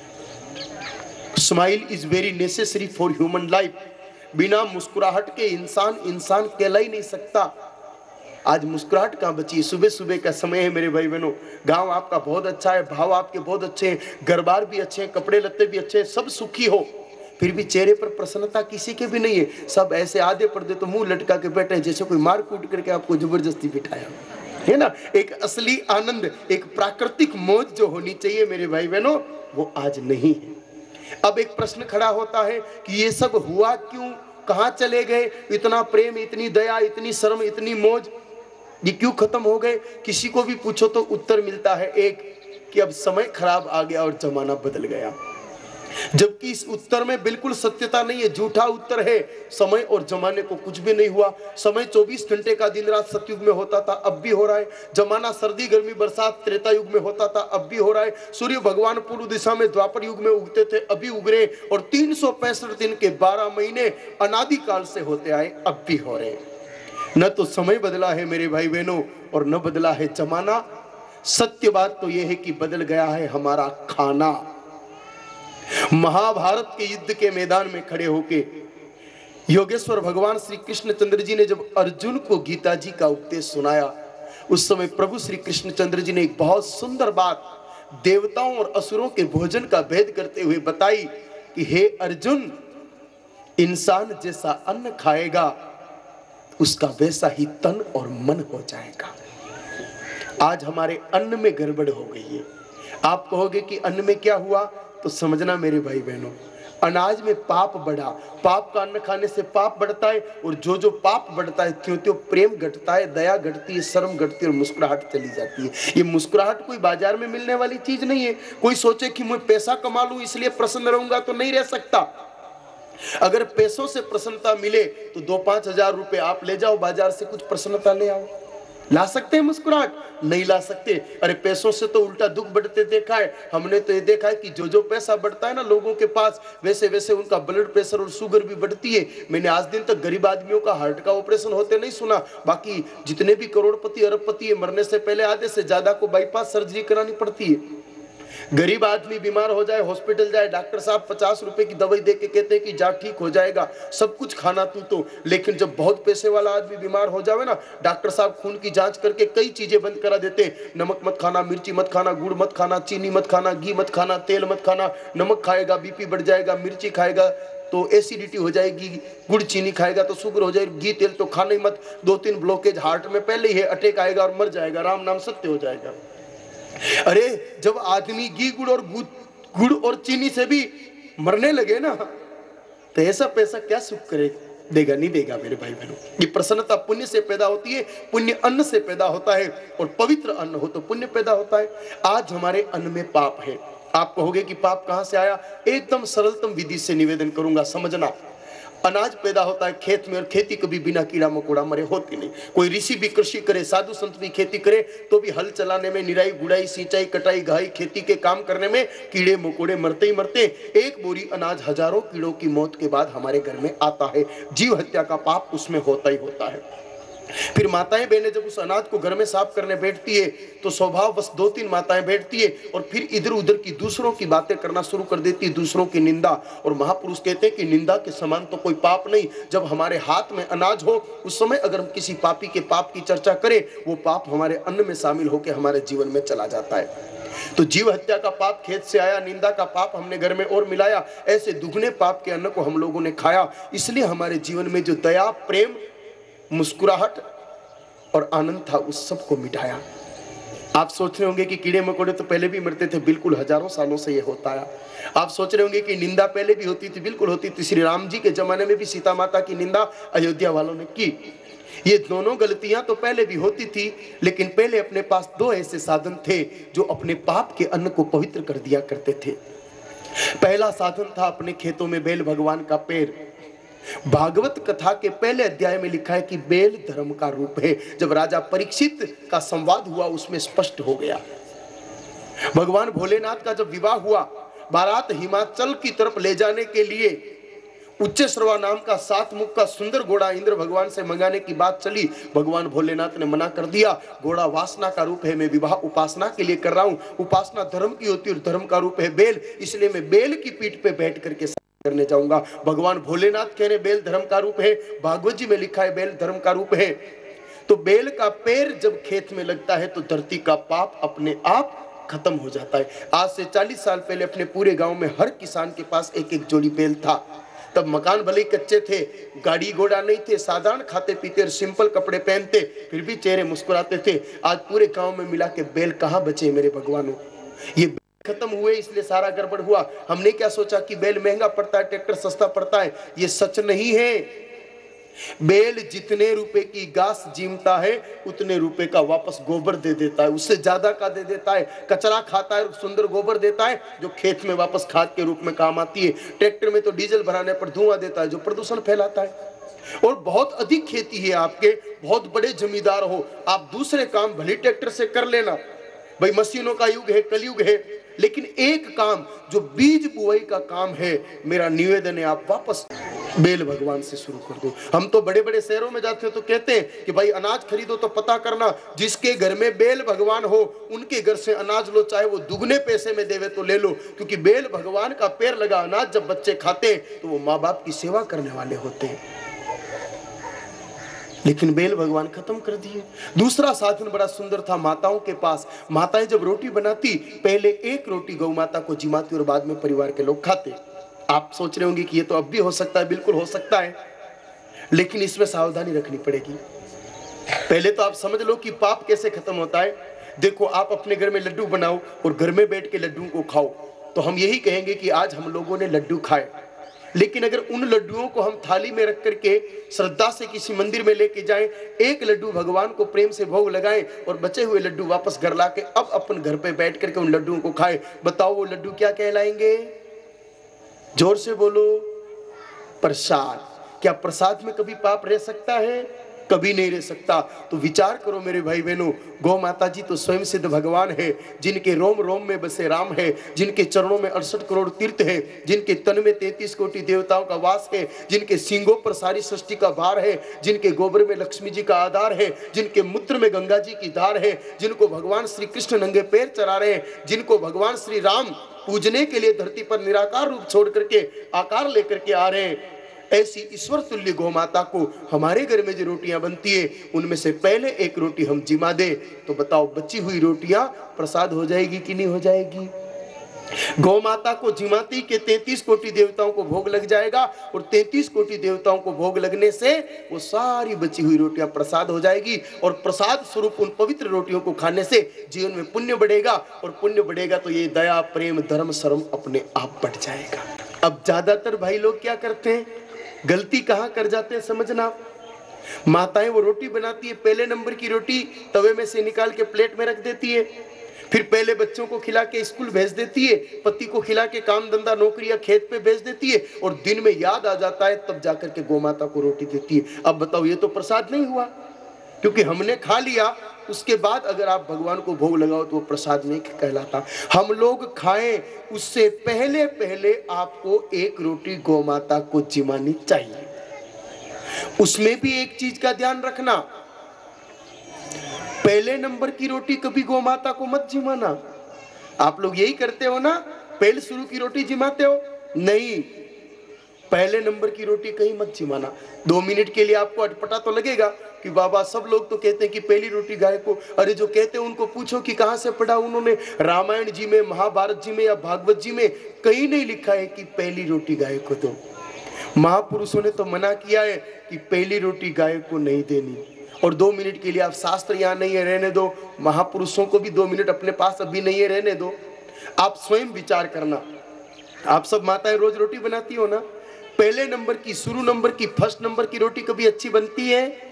Smile is very necessary for human life. बिना मुस्कुराहट के इंसान इंसान कहला ही नहीं सकता। आज मुस्कुराहट कहाँ बची? सुबह सुबह का समय है मेरे भाई बहनों। गांव आपका बहुत अच्छा है, भाव आपके बहुत अच्छे हैं, घर बार भी अच्छे हैं, कपड़े लत्ते भी अच्छे हैं, सब सुखी हो, फिर भी चेहरे पर प्रसन्नता किसी के भी नहीं है। सब ऐसे आधे पर्दे तो मुंह लटका के बैठे हैं जैसे कोई मार कूट करके आपको जबरदस्ती बिठाया है ना। एक असली आनंद, एक प्राकृतिक मौज जो होनी चाहिए मेरे भाई बहनों, वो आज नहीं है। अब एक प्रश्न खड़ा होता है कि ये सब हुआ क्यों? कहाँ चले गए? इतना प्रेम, इतनी दया, इतनी शर्म, इतनी मौज, ये क्यों खत्म हो गए? किसी को भी पूछो तो उत्तर मिलता है एक, कि अब समय खराब आ गया और जमाना बदल गया। जबकि इस उत्तर में बिल्कुल सत्यता नहीं है, झूठा उत्तर है। समय और जमाने को कुछ भी नहीं हुआ। समय 24 घंटे का दिन रात सतयुग में होता था, अब भी हो रहा है। जमाना सर्दी गर्मी बरसात त्रेता युग में होता था, अब भी हो रहा है। सूर्य भगवान पूर्व दिशा में द्वापर युग में उगते थे, अभी उग रहे। और 365 दिन के 12 महीने अनादिकाल से होते आए, अब भी हो रहे। न तो समय बदला है मेरे भाई बहनों, और न बदला है जमाना। सत्य बात तो यह है कि बदल गया है हमारा खाना। महाभारत के युद्ध के मैदान में खड़े होके योगेश्वर भगवान श्री कृष्णचंद्र जी ने जब अर्जुन को गीता जी का उपदेश सुनाया, उस समय प्रभु श्री कृष्णचंद्र जी ने एक बहुत सुंदर बात देवताओं और असुरों के भोजन का भेद करते हुए बताई कि हे अर्जुन, इंसान जैसा अन्न खाएगा उसका वैसा ही तन और मन हो जाएगा। आज हमारे अन्न में गड़बड़ हो गई है। आप कहोगे कि अन्न में क्या हुआ, तो समझना मेरे भाई बहनों, अनाज में पाप बढ़ा। पाप का अन्न खाने से पाप बढ़ता है, और जो जो पाप बढ़ता है त्यों त्यों प्रेम घटता है, दया घटती है, शर्म घटती है और मुस्कुराहट चली जाती है। ये मुस्कुराहट कोई बाजार में मिलने वाली चीज नहीं है। कोई सोचे कि मैं पैसा कमा लूं इसलिए प्रसन्न रहूंगा, तो नहीं रह सकता। अगर पैसों से प्रसन्नता मिले तो 2-5 हजार रुपए आप ले जाओ बाजार से, कुछ प्रसन्नता ले आओ। ला सकते हैं मुस्कुराहट? नहीं ला सकते। अरे पैसों से तो उल्टा दुख बढ़ते देखा है हमने। तो ये देखा है कि जो जो पैसा बढ़ता है ना लोगों के पास, वैसे वैसे उनका ब्लड प्रेशर और शुगर भी बढ़ती है। मैंने आज दिन तक गरीब आदमियों का हार्ट का ऑपरेशन होते नहीं सुना। बाकी जितने भी करोड़पति अरबपति है, मरने से पहले आधे से ज्यादा को बाईपास सर्जरी करानी पड़ती है। गरीब आदमी बीमार हो जाए, हॉस्पिटल जाए, डॉक्टर साहब 50 रुपए की दवाई दे के कहते हैं कि जा ठीक हो जाएगा, सब कुछ खाना तू तो। लेकिन जब बहुत पैसे वाला आदमी बीमार हो जावे ना, डॉक्टर साहब खून की जांच करके कई चीजें बंद करा देते हैं। नमक मत खाना, मिर्ची मत खाना, गुड़ मत खाना, चीनी मत खाना, घी मत खाना, तेल मत खाना। नमक खाएगा बीपी बढ़ जाएगा, मिर्ची खाएगा तो एसिडिटी हो जाएगी, गुड़ चीनी खाएगा तो शुगर हो जाएगी, घी तेल तो खाना ही मत, 2-3 ब्लॉकेज हार्ट में पहले ही है, अटैक आएगा और मर जाएगा, राम नाम सत्य हो जाएगा। अरे जब आदमी घी गुड़ और चीनी से भी मरने लगे ना, तो ऐसा पैसा क्या सुख करे, देगा नहीं देगा मेरे भाई बहनों। ये प्रसन्नता पुण्य से पैदा होती है, पुण्य अन्न से पैदा होता है, और पवित्र अन्न हो तो पुण्य पैदा होता है। आज हमारे अन्न में पाप है। आप कहोगे कि पाप कहां से आया? एकदम सरलतम विधि से निवेदन करूंगा, समझना। अनाज पैदा होता है खेत में, और खेती कभी बिना कीड़ा मकोड़ा मरे होती नहीं। कोई ऋषि भी कृषि करे, साधु संत भी खेती करे, तो भी हल चलाने में, निराई गुड़ाई, सिंचाई, कटाई, घाई, खेती के काम करने में कीड़े मकोड़े मरते ही मरते। एक बोरी अनाज हजारों कीड़ों की मौत के बाद हमारे घर में आता है। जीव हत्या का पाप उसमें होता ही होता है। फिर माताएं बहनें जब उस अनाज को घर में साफ करने बैठती है, तो स्वभाव बस 2-3 माताएं बैठती है और फिर इधर उधर की दूसरों की बातें करना शुरू कर देती है, दूसरों की निंदा। और महापुरुष कहते हैं कि निंदा के समान तो कोई पाप नहीं। जब हमारे हाथ में अनाज हो, उस समय अगर हम किसी पापी के पाप की चर्चा करें, वो पाप हमारे अन्न में शामिल होकर हमारे जीवन में चला जाता है। तो जीव हत्या का पाप खेत से आया, निंदा का पाप हमने घर में और मिलाया, ऐसे दुगने पाप के अन्न को हम लोगों ने खाया। इसलिए हमारे जीवन में जो दया, प्रेम, मुस्कुराहट और आनंद था, उस सब को मिटाया। आप सोच रहे होंगे कि कीड़े मकोड़े तो पहले भी मरते थे, बिल्कुल हजारों सालों से ये होता है। आप सोच रहे होंगे कि निंदा पहले भी होती थी, बिल्कुल होती थी। श्री राम जी के जमाने में भी सीता माता की निंदा अयोध्या वालों ने की। ये दोनों गलतियां तो पहले भी होती थी, लेकिन पहले अपने पास 2 ऐसे साधन थे जो अपने पाप के अन्न को पवित्र कर दिया करते थे। पहला साधन था अपने खेतों में बेल भगवान का पेड़। भागवत कथा के पहले अध्याय में लिखा है कि बेल धर्म का रूप है। जब राजा परीक्षित का संवाद हुआ, उसमें स्पष्ट हो गया। भगवान भोलेनाथ का जब विवाह हुआ, बारात हिमाचल की तरफ ले जाने के लिए उच्चश्रवा नाम का 7 मुख का सुंदर घोड़ा इंद्र भगवान से मंगाने की बात चली। भगवान भोलेनाथ ने मना कर दिया। घोड़ा वासना का रूप है, मैं विवाह उपासना के लिए कर रहा हूं। उपासना धर्म की होती है और धर्म का रूप है बेल, इसलिए मैं बेल की पीठ पे बैठ करके करने जाऊंगा। भगवान भोलेनाथ कह रहे बेल धर्म का रूप है, भागवत जी में लिखा है बेल धर्म का रूप है। तो बेल का पेड़ जब खेत में लगता है तो धरती का पाप अपने आप खत्म हो जाता है। आज से 40 साल पहले अपने पूरे गांव में हर किसान के पास एक एक जोड़ी बेल था। तब मकान भले ही कच्चे थे, गाड़ी घोड़ा नहीं थे, साधारण खाते पीते और सिंपल कपड़े पहनते, फिर भी चेहरे मुस्कुराते थे। आज पूरे गांव में मिला के बेल कहां बचे मेरे भगवानों? ये खत्म हुए, इसलिए सारा गड़बड़ हुआ। हमने क्या सोचा कि बेल महंगा पड़ता है, ट्रैक्टर सस्ता पड़ता है। ये सच नहीं है। बेल जितने रुपए की घास जीमता है, उतने रुपए का वापस गोबर दे देता है, उससे ज्यादा का दे देता है। कचरा खाता है, सुंदर गोबर देता है जो खेत में वापस खाद के रूप में काम आती है। ट्रैक्टर में तो डीजल भराने पर धुआं देता है जो प्रदूषण फैलाता है। और बहुत अधिक खेती है आपके, बहुत बड़े जमींदार हो, आप दूसरे काम भले ट्रैक्टर से कर लेना, भाई मशीनों का युग है, कलयुग है, लेकिन एक काम जो बीज बुआई का काम है, मेरा निवेदन है आप वापस बेल भगवान से शुरू कर दो। हम तो बड़े बड़े शहरों में जाते हैं तो कहते हैं कि भाई अनाज खरीदो तो पता करना जिसके घर में बेल भगवान हो उनके घर से अनाज लो, चाहे वो दुगने पैसे में देवे तो ले लो, क्योंकि बेल भगवान का पेड़ लगा अनाज जब बच्चे खाते हैं तो वो माँ बाप की सेवा करने वाले होते हैं। लेकिन बेल भगवान खत्म कर दिए। दूसरा साधन बड़ा सुंदर था माताओं के पास। माताएं जब रोटी बनाती, पहले एक रोटी गौ माता को जिमाती और बाद में परिवार के लोग खाते। आप सोच रहे होंगे कि ये तो अब भी हो सकता है, बिल्कुल हो सकता है, लेकिन इसमें सावधानी रखनी पड़ेगी। पहले तो आप समझ लो कि पाप कैसे खत्म होता है। देखो, आप अपने घर में लड्डू बनाओ और घर में बैठ के लड्डू को खाओ, तो हम यही कहेंगे कि आज हम लोगों ने लड्डू खाए। लेकिन अगर उन लड्डुओं को हम थाली में रख करके श्रद्धा से किसी मंदिर में लेके जाएं, एक लड्डू भगवान को प्रेम से भोग लगाएं और बचे हुए लड्डू वापस घर लाके अब अपन घर पे बैठ करके उन लड्डुओं को खाएं, बताओ वो लड्डू क्या कहलाएंगे? जोर से बोलो। प्रसाद। क्या प्रसाद में कभी पाप रह सकता है? कभी नहीं रह सकता। तो विचार करो मेरे भाई बहनों, गौ माता जी तो स्वयं सिद्ध भगवान है, जिनके रोम रोम में बसे राम है, जिनके चरणों में 68 करोड़ तीर्थ है, जिनके तन में 33 कोटि देवताओं का वास है, जिनके सींगों पर सारी सृष्टि का भार है, जिनके गोबर में लक्ष्मी जी का आधार है, जिनके मूत्र में गंगा जी की धार है, जिनको भगवान श्री कृष्ण नंगे पैर चला रहे हैं, जिनको भगवान श्री राम पूजने के लिए धरती पर निराकार रूप छोड़ करके आकार लेकर के आ रहे हैं, ऐसी ईश्वर तुल्य गौ माता को हमारे घर में जो रोटियां बनती है उनमें से पहले एक रोटी हम जिमा दे, तो बताओ बची हुई रोटियां प्रसाद हो जाएगी कि नहीं हो जाएगी? गौ माता को जिमाती के 33 कोटि देवताओं को भोग लग जाएगा, और 33 कोटि देवताओं को भोग लगने से वो सारी बची हुई रोटियां प्रसाद हो जाएगी, और प्रसाद स्वरूप उन पवित्र रोटियों को खाने से जीवन में पुण्य बढ़ेगा, और पुण्य बढ़ेगा तो ये दया प्रेम धर्म शर्म अपने आप बढ़ जाएगा। अब ज्यादातर भाई लोग क्या करते हैं, गलती कहां कर जाते हैं समझना। माताएं वो रोटी बनाती है, पहले नंबर की रोटी तवे में से निकाल के प्लेट में रख देती है, फिर पहले बच्चों को खिला के स्कूल भेज देती है, पति को खिला के काम धंधा नौकरी या खेत पे भेज देती है, और दिन में याद आ जाता है तब जाकर के गौ माता को रोटी देती है। अब बताओ ये तो प्रसाद नहीं हुआ, क्योंकि हमने खा लिया, उसके बाद अगर आप भगवान को भोग लगाओ तो वो प्रसाद नहीं कहलाता। हम लोग खाएं उससे पहले पहले आपको एक रोटी गौ माता को जिमानी चाहिए। उसमें भी एक चीज का ध्यान रखना, पहले नंबर की रोटी कभी गौ माता को मत जिमाना। आप लोग यही करते हो ना, पहले शुरू की रोटी जिमाते हो, नहीं, पहले नंबर की रोटी कहीं मत जिमाना। 2 मिनट के लिए आपको अटपटा तो लगेगा कि बाबा सब लोग तो कहते हैं कि पहली रोटी गाय को, अरे जो कहते हैं उनको पूछो कि कहां से पढ़ा उन्होंने, रामायण जी में, महाभारत जी में या भागवत जी में कहीं नहीं लिखा है कि पहली रोटी गाय को दो। महापुरुषों ने तो मना किया है कि पहली रोटी गाय को नहीं देनी। और 2 मिनट के लिए आप शास्त्र यहाँ नहीं है रहने दो, महापुरुषों को भी 2 मिनट अपने पास अभी नहीं है रहने दो। आप स्वयं विचार करना, आप सब माताएं रोज रोटी बनाती हो ना, पहले नंबर की, शुरू नंबर की, फर्स्ट नंबर की रोटी कभी अच्छी बनती है?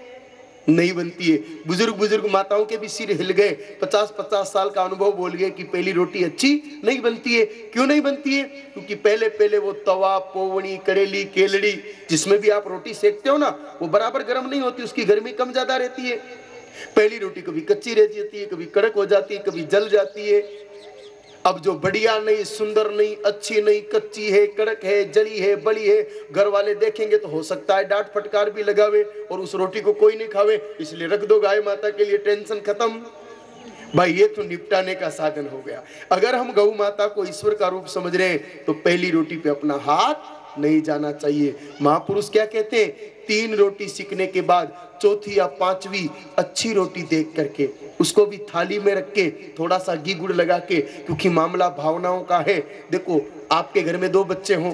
नहीं बनती है। बुजुर्ग माताओं के भी सिर हिल गए, 50-50 साल का अनुभव बोल गए कि पहली रोटी अच्छी नहीं बनती है। क्यों नहीं बनती है? क्योंकि पहले पहले वो तवा, पोवणी, करेली, केलड़ी जिसमें भी आप रोटी सेकते हो ना, वो बराबर गर्म नहीं होती, उसकी गर्मी कम ज्यादा रहती है। पहली रोटी कभी कच्ची रह जाती है, कभी कड़क हो जाती है, कभी जल जाती है। अब जो बढ़िया नहीं, सुंदर नहीं, अच्छी नहीं, कच्ची है, कड़क है, जली है, बड़ी है, घर वाले देखेंगे तो हो सकता है डांट फटकार भी लगावे और उस रोटी को कोई नहीं खावे, इसलिए रख दो गाय माता के लिए, टेंशन खत्म। भाई ये तो निपटाने का साधन हो गया। अगर हम गौ माता को ईश्वर का रूप समझ रहे हैं तो पहली रोटी पे अपना हाथ नहीं जाना चाहिए। महापुरुष क्या कहते हैं, 3 रोटी सीखने के बाद चौथी या 5वीं अच्छी रोटी देख करके उसको भी थाली में रख के थोड़ा सा घी गुड़ लगा के, क्योंकि मामला भावनाओं का है। देखो आपके घर में 2 बच्चे हों,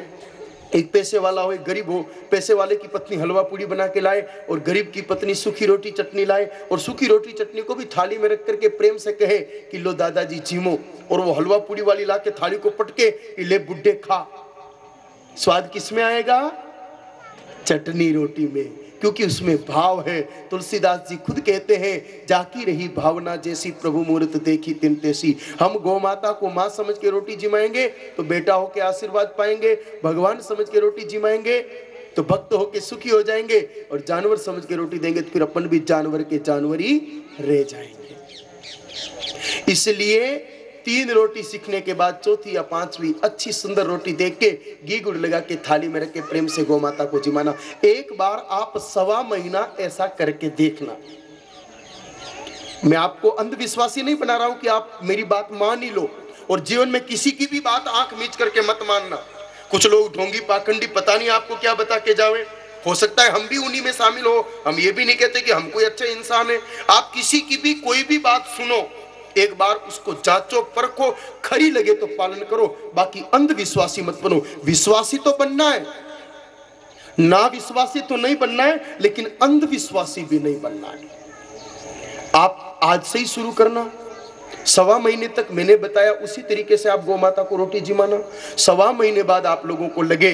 एक पैसे वाला हो एक गरीब हो, पैसे वाले की पत्नी हलवा पूड़ी बना के लाए और गरीब की पत्नी सूखी रोटी चटनी लाए, और सूखी रोटी चटनी को भी थाली में रख करके प्रेम से कहे कि लो दादाजी चीमो, और वो हलवा पूड़ी वाली ला के थाली को पटके कि ले बुड्ढे खा। स्वाद किसमें आएगा? चटनी रोटी में, क्योंकि उसमें भाव है। तुलसीदास जी खुद कहते हैं, जाकी रही भावना जैसी प्रभु मूर्त देखी तिन तैसी। हम गौ माता को माँ समझ के रोटी जिमाएंगे तो बेटा होके आशीर्वाद पाएंगे, भगवान समझ के रोटी जिमाएंगे तो भक्त होके सुखी हो जाएंगे, और जानवर समझ के रोटी देंगे तो फिर अपन भी जानवर के जानवर ही रह जाएंगे। इसलिए 3 रोटी सीखने के बाद चौथी या 5वीं अच्छी सुंदर रोटी देख के घी गुड़ लगा के थाली में रख के प्रेम से गौ माता को जिमाना। एक बार आप 1.25 महीना ऐसा करके देखना। मैं आपको अंधविश्वासी नहीं बना रहा हूं कि आप मेरी बात मान ही लो, और जीवन में किसी की भी बात आंख मीच करके मत मानना। कुछ लोग ढोंगी पाखंडी पता नहीं आपको क्या बता के जावे, हो सकता है हम भी उन्हीं में शामिल हो। हम ये भी नहीं कहते कि हम कोई अच्छे इंसान है। आप किसी की भी कोई भी बात सुनो, एक बार उसको जांचो परखो, खरी लगे तो पालन करो, बाकी अंधविश्वासी मत बनो। विश्वासी तो बनना है, ना विश्वासी तो नहीं बनना है, लेकिन अंधविश्वासी भी नहीं बनना है। आप आज से ही शुरू करना। 1.25 महीने तक मैंने बताया उसी तरीके से आप गौ माता को रोटी जिमाना। 1.25 महीने बाद आप लोगों को लगे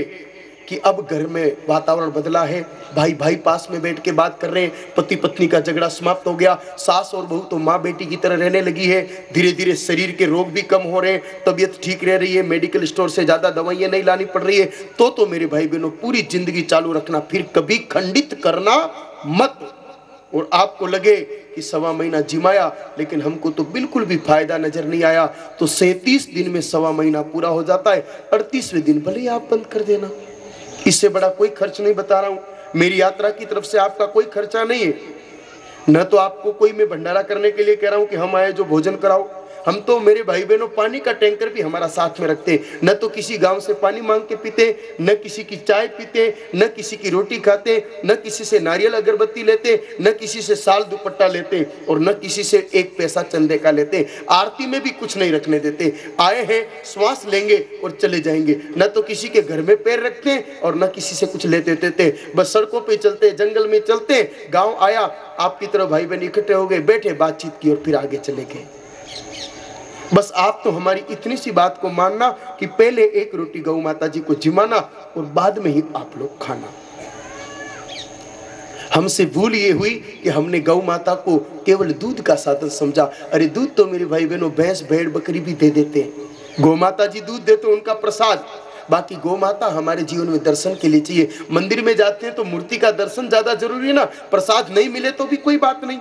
कि अब घर में वातावरण बदला है, भाई भाई पास में बैठ के बात कर रहे हैं, पति पत्नी का झगड़ा समाप्त हो गया, सास और बहू तो माँ बेटी की तरह रहने लगी है, धीरे धीरे शरीर के रोग भी कम हो रहे हैं, तबीयत ठीक रह रही है, मेडिकल स्टोर से ज्यादा दवाइयाँ नहीं लानी पड़ रही है, तो मेरे भाई बहनों पूरी जिंदगी चालू रखना, फिर कभी खंडित करना मत। और आपको लगे कि 1.25 महीना जिमाया लेकिन हमको तो बिल्कुल भी फायदा नजर नहीं आया, तो 37 दिन में 1.25 महीना पूरा हो जाता है। 38वें दिन भले ही आप बंद कर देना, इससे बड़ा कोई खर्च नहीं बता रहा हूं। मेरी यात्रा की तरफ से आपका कोई खर्चा नहीं है, न तो आपको कोई मैं भंडारा करने के लिए कह रहा हूं कि हम आए जो भोजन कराओ। हम तो मेरे भाई बहनों पानी का टैंकर भी हमारा साथ में रखते, न तो किसी गांव से पानी मांग के पीते, न किसी की चाय पीते, न किसी की रोटी खाते, न किसी से नारियल अगरबत्ती लेते, न किसी से साल दुपट्टा लेते, और न किसी से 1 पैसा चंदे का लेते। आरती में भी कुछ नहीं रखने देते। आए हैं, श्वास लेंगे और चले जाएंगे। न तो किसी के घर में पैर रखते और न किसी से कुछ लेते देते। बस सड़कों पे चलते, जंगल में चलते। गाँव आया, आपकी तरफ भाई बहन इकट्ठे हो गए, बैठे, बातचीत की और फिर आगे चले गए। बस आप तो हमारी इतनी सी बात को मानना कि पहले 1 रोटी गौ माता जी को जिमाना और बाद में ही आप लोग खाना। हमसे भूल ये हुई कि हमने गौ माता को केवल दूध का साधन समझा। अरे दूध तो मेरे भाई बहनों भैंस भेड़ बकरी भी दे देते हैं। गौ माता जी दूध देते, उनका प्रसाद। बाकी गौ माता हमारे जीवन में दर्शन के लिए चाहिए। मंदिर में जाते हैं तो मूर्ति का दर्शन ज्यादा जरूरी है ना, प्रसाद नहीं मिले तो भी कोई बात नहीं।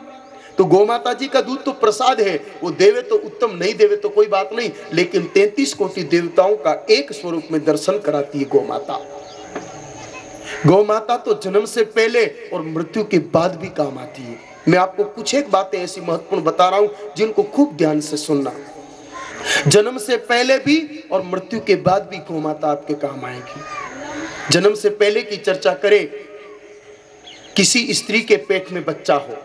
तो गौ माता जी का दूध तो प्रसाद है, वो देवे तो उत्तम, नहीं देवे तो कोई बात नहीं, लेकिन 33 कोटि देवताओं का एक स्वरूप में दर्शन कराती है गौ माता। गौ माता तो जन्म से पहले और मृत्यु के बाद भी काम आती है। मैं आपको कुछ एक बातें ऐसी महत्वपूर्ण बता रहा हूं जिनको खूब ध्यान से सुनना। जन्म से पहले भी और मृत्यु के बाद भी गौ माता आपके काम आएगी। जन्म से पहले की चर्चा करें, किसी स्त्री के पेट में बच्चा हो,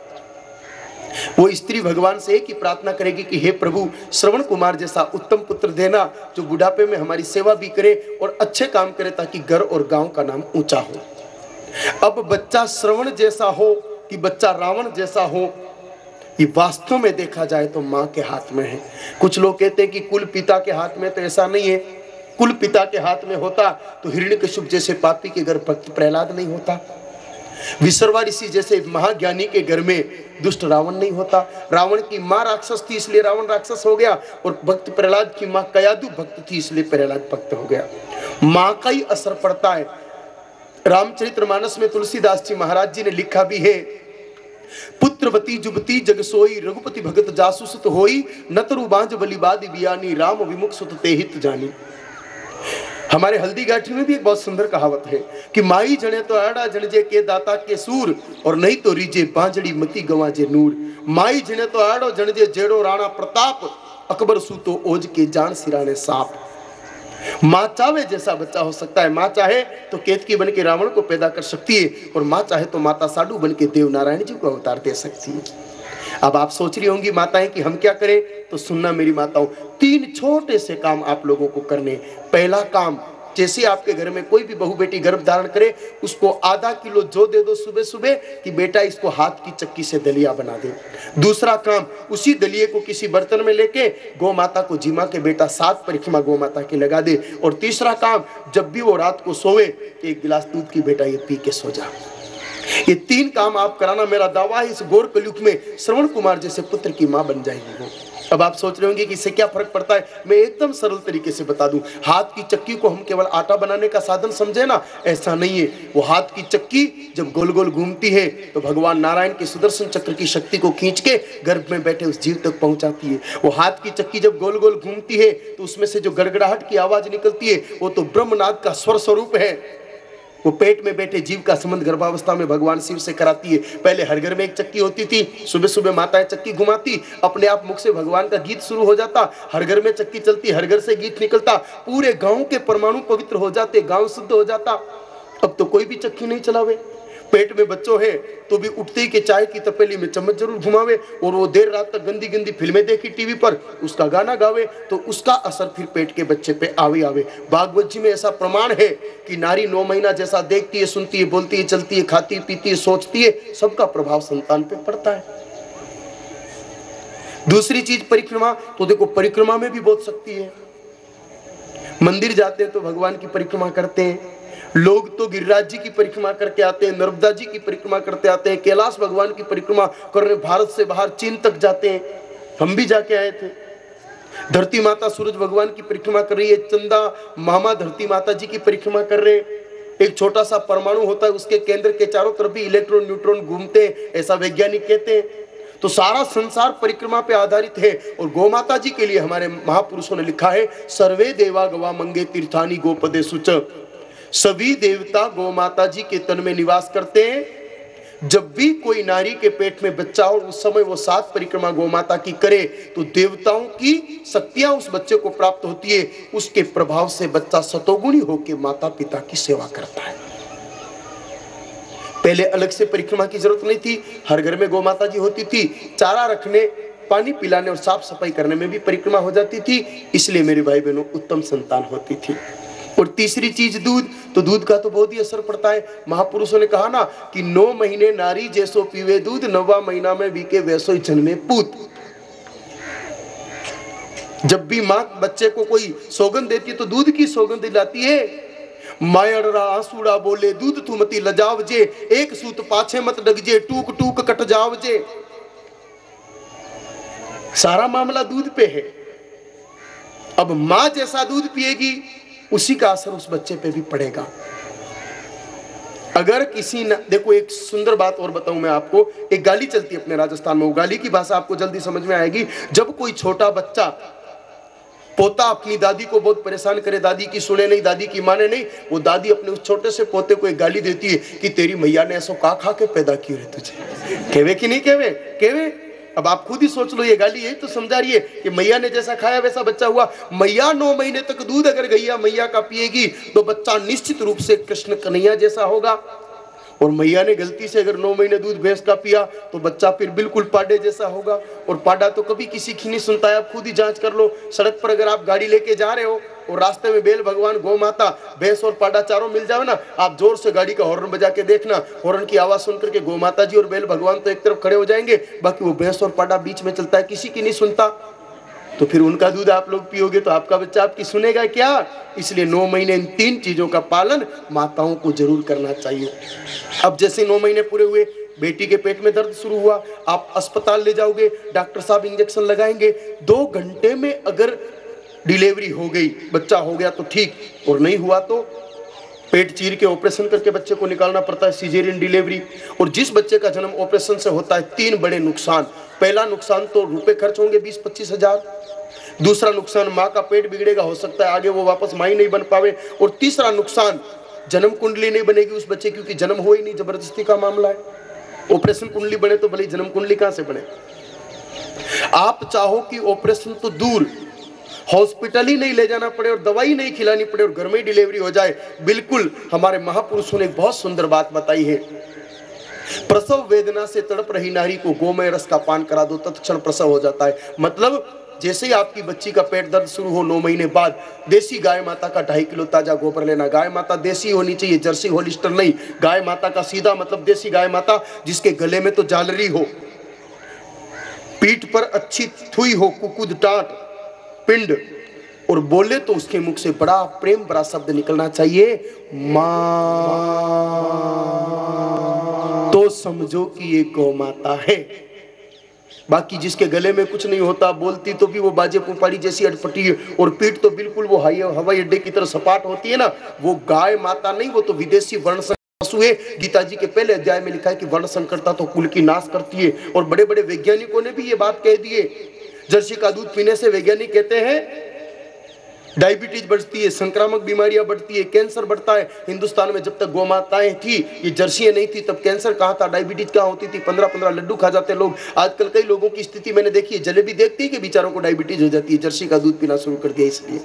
वो स्त्री भगवान से एक ही प्रार्थना करेगी कि हे प्रभु, श्रवण कुमार जैसा उत्तम पुत्र देना, जो बुढ़ापे में हमारी सेवा भी करे और अच्छे काम करे, ताकि घर और गांव का नाम ऊंचा हो। अब बच्चा श्रवण जैसा हो कि बच्चा रावण जैसा हो, ये वास्तव में देखा जाए तो मां के हाथ में है। कुछ लोग कहते हैं कि कुल पिता के हाथ में, तो ऐसा नहीं है। कुल पिता के हाथ में होता तो हिरण्यकश्यप जैसे पापी के घर भक्त प्रहलाद नहीं होता, विसर्वा ऋषि जैसे महाज्ञानी के घर में दुष्ट रावण नहीं होता। रावण की मां राक्षस थी इसलिए रावण राक्षस हो गया, और भक्त प्रहलाद की मां कयादु भक्त थी इसलिए प्रहलाद भक्त हो गया। मां का ही असर पड़ता है। रामचरितमानस में तुलसीदास जी महाराज जी ने लिखा भी है, पुत्रवती जुबती जग सोई, रघुपति भगत जासुसुत होई, नतरु बांझ बलिबादी बियानी, राम विमुख सुत तेहित जानी। हमारे हल्दी गाठी में भी एक बहुत सुंदर कहावत है कि माई जने तो आड़ा जणजे के दाता के सूर, और नहीं तो रीजे बांझड़ी मती गवाजे नूर। माई जने तो आड़ो जणजे जेड़ो राणा प्रताप, अकबर सूतो ओज के जान सिराने सांप। मां चाहे जैसा बच्चा हो सकता है। मां चाहे तो केतकी बन के रावण को पैदा कर सकती है, और मां चाहे तो माता साडू बन के देव नारायण जी को अवतार दे सकती है। अब आप सोच रही होंगी माताएं कि हम क्या करें, तो सुनना मेरी माताओं, 3 छोटे से काम आप लोगों को करने। पहला काम, जैसे आपके घर में कोई भी बहू बेटी गर्भ धारण करे, उसको आधा किलो जौ दे दो सुबह सुबह कि बेटा इसको हाथ की चक्की से दलिया बना दे। दूसरा काम, उसी दलिये को किसी बर्तन में लेके गौ माता को जिमा के बेटा 7 परिक्रमा गौ माता की लगा दे। और तीसरा काम, जब भी वो रात को सोवे, 1 गिलास दूध की बेटा ये पी के सो जा। ये 3 काम आप कराना, मेरा दावा है इस घोर कलयुग में श्रवण कुमार जैसे पुत्र की मां बन जाएगी वो। अब आप सोच रहे होंगे कि इससे क्या फर्क पड़ता है। मैं एकदम सरल तरीके से बता दूं। हाथ की चक्की को हम केवल आटा बनाने का साधन समझे ना, ऐसा नहीं है। वो हाथ की चक्की जब गोल गोल घूमती है तो भगवान नारायण के सुदर्शन चक्र की शक्ति को खींच के गर्भ में बैठे उस जीव तक पहुंचाती है। वो हाथ की चक्की जब गोल गोल घूमती है तो उसमें से जो गड़गड़ाहट की आवाज निकलती है वो तो ब्रह्मनाद का स्वर स्वरूप है। वो पेट में बैठे जीव का संबंध गर्भावस्था में भगवान शिव से कराती है। पहले हर घर में एक चक्की होती थी, सुबह सुबह माताएं चक्की घुमाती, अपने आप मुख से भगवान का गीत शुरू हो जाता। हर घर में चक्की चलती, हर घर से गीत निकलता, पूरे गांव के परमाणु पवित्र हो जाते, गांव शुद्ध हो जाता। अब तो कोई भी चक्की नहीं चलावे। पेट में बच्चों है तो भी उठते ही के चाय की तपेली में चम्मच जरूर घुमावे, और वो देर रात तक गंदी गंदी फिल्में देखी टीवी पर, उसका गाना गावे, तो उसका असर फिर पेट के बच्चे पे आवे। भागवत जी में ऐसा प्रमाण है कि नारी 9 महीना जैसा देखती है, सुनती है, बोलती है, चलती है, खाती है, पीती है, सोचती है, सबका प्रभाव संतान पे पड़ता है। दूसरी चीज परिक्रमा, तो देखो परिक्रमा में भी बहुत शक्ति है। मंदिर जाते हैं तो भगवान की परिक्रमा करते हैं। लोग तो गिरिराज जी की परिक्रमा करके आते हैं, नर्मदा जी की परिक्रमा करते आते हैं, कैलाश भगवान की परिक्रमा करने भारत से बाहर चीन तक जाते हैं। हम भी जाके आए थे। धरती माता सूरज भगवान की परिक्रमा कर रही है, चंदा मामा धरती माता जी की परिक्रमा कर रहे हैं। एक छोटा सा परमाणु होता है, उसके केंद्र के चारों तरफ भी इलेक्ट्रॉन न्यूट्रॉन घूमते हैं, ऐसा वैज्ञानिक कहते हैं। तो सारा संसार परिक्रमा पे आधारित है। और गोमाता जी के लिए हमारे महापुरुषों ने लिखा है, सर्वे देवा गवा मंगे तीर्थानी गोपदे सुच। सभी देवता गोमाता जी के तन में निवास करते हैं। जब भी कोई नारी के पेट में बच्चा हो, उस समय वो 7 परिक्रमा गोमाता की करे तो देवताओं की शक्तियां उस बच्चे को प्राप्त होती है। उसके प्रभाव से बच्चा सतोगुणी होकर माता पिता की सेवा करता है। पहले अलग से परिक्रमा की जरूरत नहीं थी, हर घर में गोमाता जी होती थी। चारा रखने, पानी पिलाने और साफ सफाई करने में भी परिक्रमा हो जाती थी। इसलिए मेरे भाई बहनों उत्तम संतान होती थी। और तीसरी चीज दूध, तो दूध का तो बहुत ही असर पड़ता है। महापुरुषों ने कहा ना कि 9 महीने नारी जैसो पीवे दूध, 9वां महीना में बीके वैसो ही जन्मे पूत। जब भी मां बच्चे को कोई सौगंध देती है तो दूध की सौगंध दिलाती है। मायड़ा आंसूड़ा बोले दूध तू मती लजावजे, एक सूत पाछे मत डगजे, टूक टूक कट जावजे। सारा मामला दूध पे है। अब मां जैसा दूध पिएगी, उसी का असर उस बच्चे पे भी पड़ेगा। अगर किसी न, देखो एक सुंदर बात और बताऊं मैं आपको। एक गाली चलती है अपने राजस्थान में, वो गाली की भाषा आपको जल्दी समझ में आएगी। जब कोई छोटा बच्चा, पोता अपनी दादी को बहुत परेशान करे, दादी की सुने नहीं, दादी की माने नहीं, वो दादी अपने उस छोटे से पोते को एक गाली देती है कि तेरी मैया ने ऐसा खा के पैदा किया है तुझे। कहवे कि नहीं कहवे? कहवे। अब आप खुद ही सोच लो, ये गाली है तो समझा रही है कि मैया ने जैसा खाया वैसा बच्चा हुआ। मैया 9 महीने तक दूध अगर गैया मैया का पिएगी तो बच्चा निश्चित रूप से कृष्ण कन्हैया जैसा होगा। और मैया ने गलती से अगर 9 महीने दूध भैंस का पिया तो बच्चा फिर बिल्कुल पाडे जैसा होगा। और पाडा तो कभी किसी की नहीं सुनता है, आप खुद ही जांच कर लो। सड़क पर अगर आप गाड़ी लेके जा रहे हो और रास्ते में बेल भगवान, गौ माता, भैंस और पाडा चारों मिल जाओ ना, आप जोर से गाड़ी का हॉर्न बजा के देखना। हॉर्न की आवाज सुनकर के गौ माता जी और बेल भगवान तो एक तरफ खड़े हो जाएंगे, बाकी वो भैंस और पाडा बीच में चलता है, किसी की नहीं सुनता। तो फिर उनका दूध आप लोग पियोगे तो आपका बच्चा आपकी सुनेगा क्या? इसलिए 9 महीने इन 3 चीजों का पालन माताओं को जरूर करना चाहिए। अब जैसे 9 महीने पूरे हुए, बेटी के पेट में दर्द शुरू हुआ, आप अस्पताल ले जाओगे, डॉक्टर साहब इंजेक्शन लगाएंगे। 2 घंटे में अगर डिलीवरी हो गई, बच्चा हो गया तो ठीक, और नहीं हुआ तो पेट चीर के ऑपरेशन करके बच्चे को निकालना पड़ता है, सिजेरियन डिलीवरी। और जिस बच्चे का जन्म ऑपरेशन से होता है, 3 बड़े नुकसान। पहला नुकसान तो रुपए खर्च होंगे 20-25 हजार। दूसरा नुकसान माँ का पेट बिगड़ेगा, हो सकता है आगे वो वापस माँ ही नहीं बन पावे। और तीसरा नुकसान, जन्म कुंडली नहीं बनेगी उस बच्चे, क्योंकि जन्म हो ही नहीं, जबरदस्ती का मामला है। ऑपरेशन कुंडली बने तो भले, जन्म कुंडली कहां से बने? आप चाहो कि ऑपरेशन तो दूर, हॉस्पिटल ही नहीं ले जाना पड़े और दवाई नहीं खिलानी पड़े और घर में ही डिलीवरी हो जाए, बिल्कुल। हमारे महापुरुषों ने एक बहुत सुंदर बात बताई है, प्रसव वेदना से तड़प रही नारी को गोमय रस का पान करा दो, तत्क्षण प्रसव हो जाता है। मतलब जैसे ही आपकी बच्ची का पेट दर्द शुरू हो, 9 महीने बाद देसी गाय माता का 2.5 किलो ताजा गोबर लेना। गाय माता देसी होनी चाहिए, जर्सी होलिस्टर नहीं। गाय माता का सीधा मतलब देसी गाय माता, जिसके गले में तो झालरी हो, पीठ पर अच्छी थुई हो, कुकुद टाट पिंड, और बोले तो उसके मुख से बड़ा प्रेम भरा शब्द निकलना चाहिए, मां। तो समझो कि ये गौ माता है। बाकी जिसके गले में कुछ नहीं होता, बोलती तो भी वो बाजे पुपाड़ी जैसी अटपटी है, और पीठ तो बिल्कुल वो हवाई अड्डे की तरह सपाट होती है ना, वो गाय माता नहीं, वो तो विदेशी वर्ण पशु है। गीता जी के पहले अध्याय में लिखा है कि वर्ण संकरता तो कुल की नाश करती है। और बड़े बड़े वैज्ञानिकों ने भी ये बात कह दी है। जर्सी का दूध पीने से वैज्ञानिक कहते हैं डायबिटीज बढ़ती है, संक्रामक बीमारियां बढ़ती है, कैंसर बढ़ता है। हिंदुस्तान में जब तक गोमाताएं थी, ये जर्सियां नहीं थी, तब कैंसर कहाँ था, डायबिटीज कहाँ होती थी? 15-15 लड्डू खा जाते लोग। आजकल कई लोगों की स्थिति मैंने देखी है, जलेबी देखती है कि बेचारों को डायबिटीज हो जाती है। जर्सी का दूध पीना शुरू कर दिया। इसलिए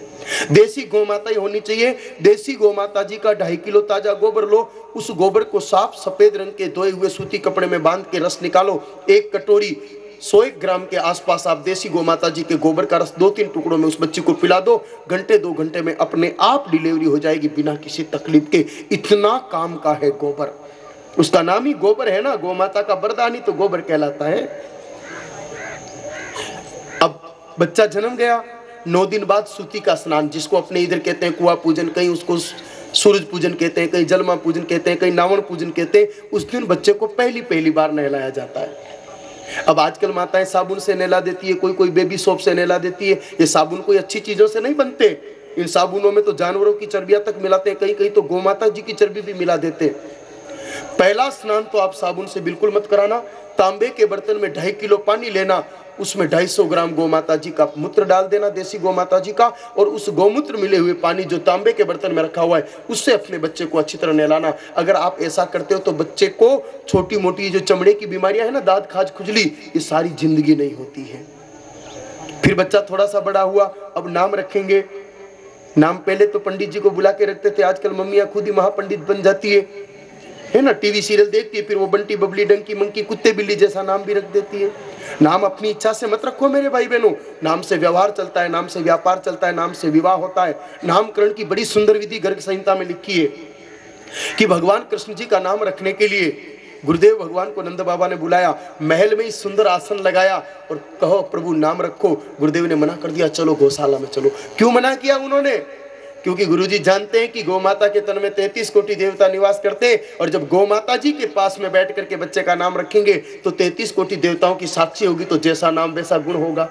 देसी गोमाता ही होनी चाहिए। देसी गोमाता जी का 2.5 किलो ताजा गोबर लो, उस गोबर को साफ सफेद रंग के धोए हुए सूती कपड़े में बांध के रस निकालो। 1 कटोरी 100 ग्राम के आसपास आप देसी गोमाता जी के गोबर का रस 2-3 टुकड़ों में उस बच्ची को पिला दो। घंटे 2 घंटे में अपने आप डिलीवरी हो जाएगी बिना किसी तकलीफ के। इतना काम का है गोबर। उसका नाम ही गोबर है ना, गोमाता का वरदान ही तो गोबर कहलाता है। अब बच्चा जन्म गया, 9 दिन बाद सूती का स्नान, जिसको अपने इधर कहते हैं कुआ पूजन, कहीं उसको सूरज पूजन कहते हैं, कहीं जलमा पूजन कहते हैं, कहीं नावण पूजन कहते हैं। उस दिन बच्चे को पहली बार नहलाया जाता है। अब आजकल माताएं साबुन से नहला देती है, कोई बेबी सोप से नहला देती है। ये साबुन कोई अच्छी चीजों से नहीं बनते, इन साबुनों में तो जानवरों की चर्बियां तक मिलाते हैं, कहीं कहीं तो गोमाता जी की चर्बी भी मिला देते हैं। पहला स्नान तो आप साबुन से बिल्कुल मत कराना। तांबे के बर्तन में 2.5 किलो पानी लेना, उसमें 250 ग्राम गोमाता जी का मूत्र डाल देना, देसी गोमाता जी का, और उस गौमूत्र मिले हुए पानी जो तांबे के बर्तन में रखा हुआ है उससे अपने बच्चे को अच्छी तरह नहलाना। अगर आप ऐसा करते हो तो बच्चे को छोटी मोटी जो चमड़े की बीमारियां है ना, दाद खाज खुजली, ये सारी जिंदगी नहीं होती है। फिर बच्चा थोड़ा सा बड़ा हुआ, अब नाम रखेंगे। नाम पहले तो पंडित जी को बुला के रखते थे, आजकल मम्मियां खुद ही महापंडित बन जाती है ना, टीवी सीरियल देखती है, फिर वो बंटी बबली डंकी मंकी कुत्ते बिल्ली जैसा नाम भी रख देती है। नाम अपनी इच्छा से मत रखो मेरे भाई बहनों, नाम से व्यवहार चलता है, नाम से व्यापार चलता है, नाम से विवाह होता है। नामकरण की बड़ी सुंदर विधि गर्ग संहिता में लिखी है कि भगवान कृष्ण जी का नाम रखने के लिए गुरुदेव भगवान को नंद बाबा ने बुलाया, महल में ही सुंदर आसन लगाया और कहो प्रभु नाम रखो। गुरुदेव ने मना कर दिया, चलो गौशाला में चलो। क्यों मना किया उन्होंने? क्योंकि गुरुजी जानते हैं कि गौमाता के तन में 33 कोटि देवता निवास करते हैं, और जब गौमाता जी के पास में बैठ करके बच्चे का नाम रखेंगे तो 33 कोटि देवताओं की साक्षी होगी, तो जैसा नाम वैसा गुण होगा।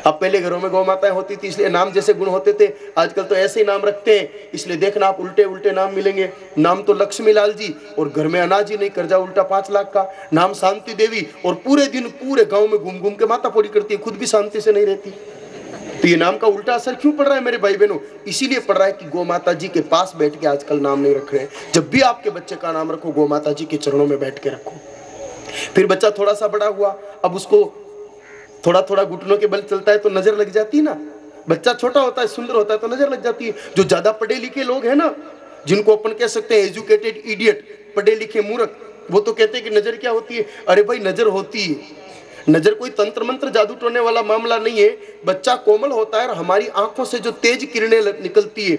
अब पहले घरों में गौमाताएं होती थी इसलिए नाम जैसे गुण होते थे, आजकल तो ऐसे ही नाम रखते हैं, इसलिए देखना आप उल्टे उल्टे नाम मिलेंगे। नाम तो लक्ष्मी लाल जी और घर में अनाज ही नहीं, कर्जा उल्टा 5 लाख का। नाम शांति देवी और पूरे दिन पूरे गांव में घूम घूम के माता फोड़ी करती है, खुद भी शांति से नहीं रहती। तो ये नाम का उल्टा असर क्यों पड़ रहा है मेरे भाई बहनों? इसीलिए पड़ रहा है कि गोमाता जी के पास बैठ के आजकल नाम नहीं रख रहे हैं। जब भी आपके बच्चे का नाम रखो गोमाता जी के चरणों में बैठ के रखो। फिर बच्चा थोड़ा सा बड़ा हुआ, अब उसको थोड़ा थोड़ा घुटनों के बल चलता है तो नजर लग जाती है ना। बच्चा छोटा होता है, सुंदर होता है तो नजर लग जाती है। जो ज्यादा पढ़े लिखे लोग हैं ना, जिनको अपन कह सकते हैं एजुकेटेड इडियट, पढ़े लिखे मूर्ख, वो तो कहते हैं कि नजर क्या होती है। अरे भाई नजर होती है, नजर कोई तंत्र मंत्र जादू टोने वाला मामला नहीं है। बच्चा कोमल होता है और हमारी आंखों से जो तेज किरणें निकलती है,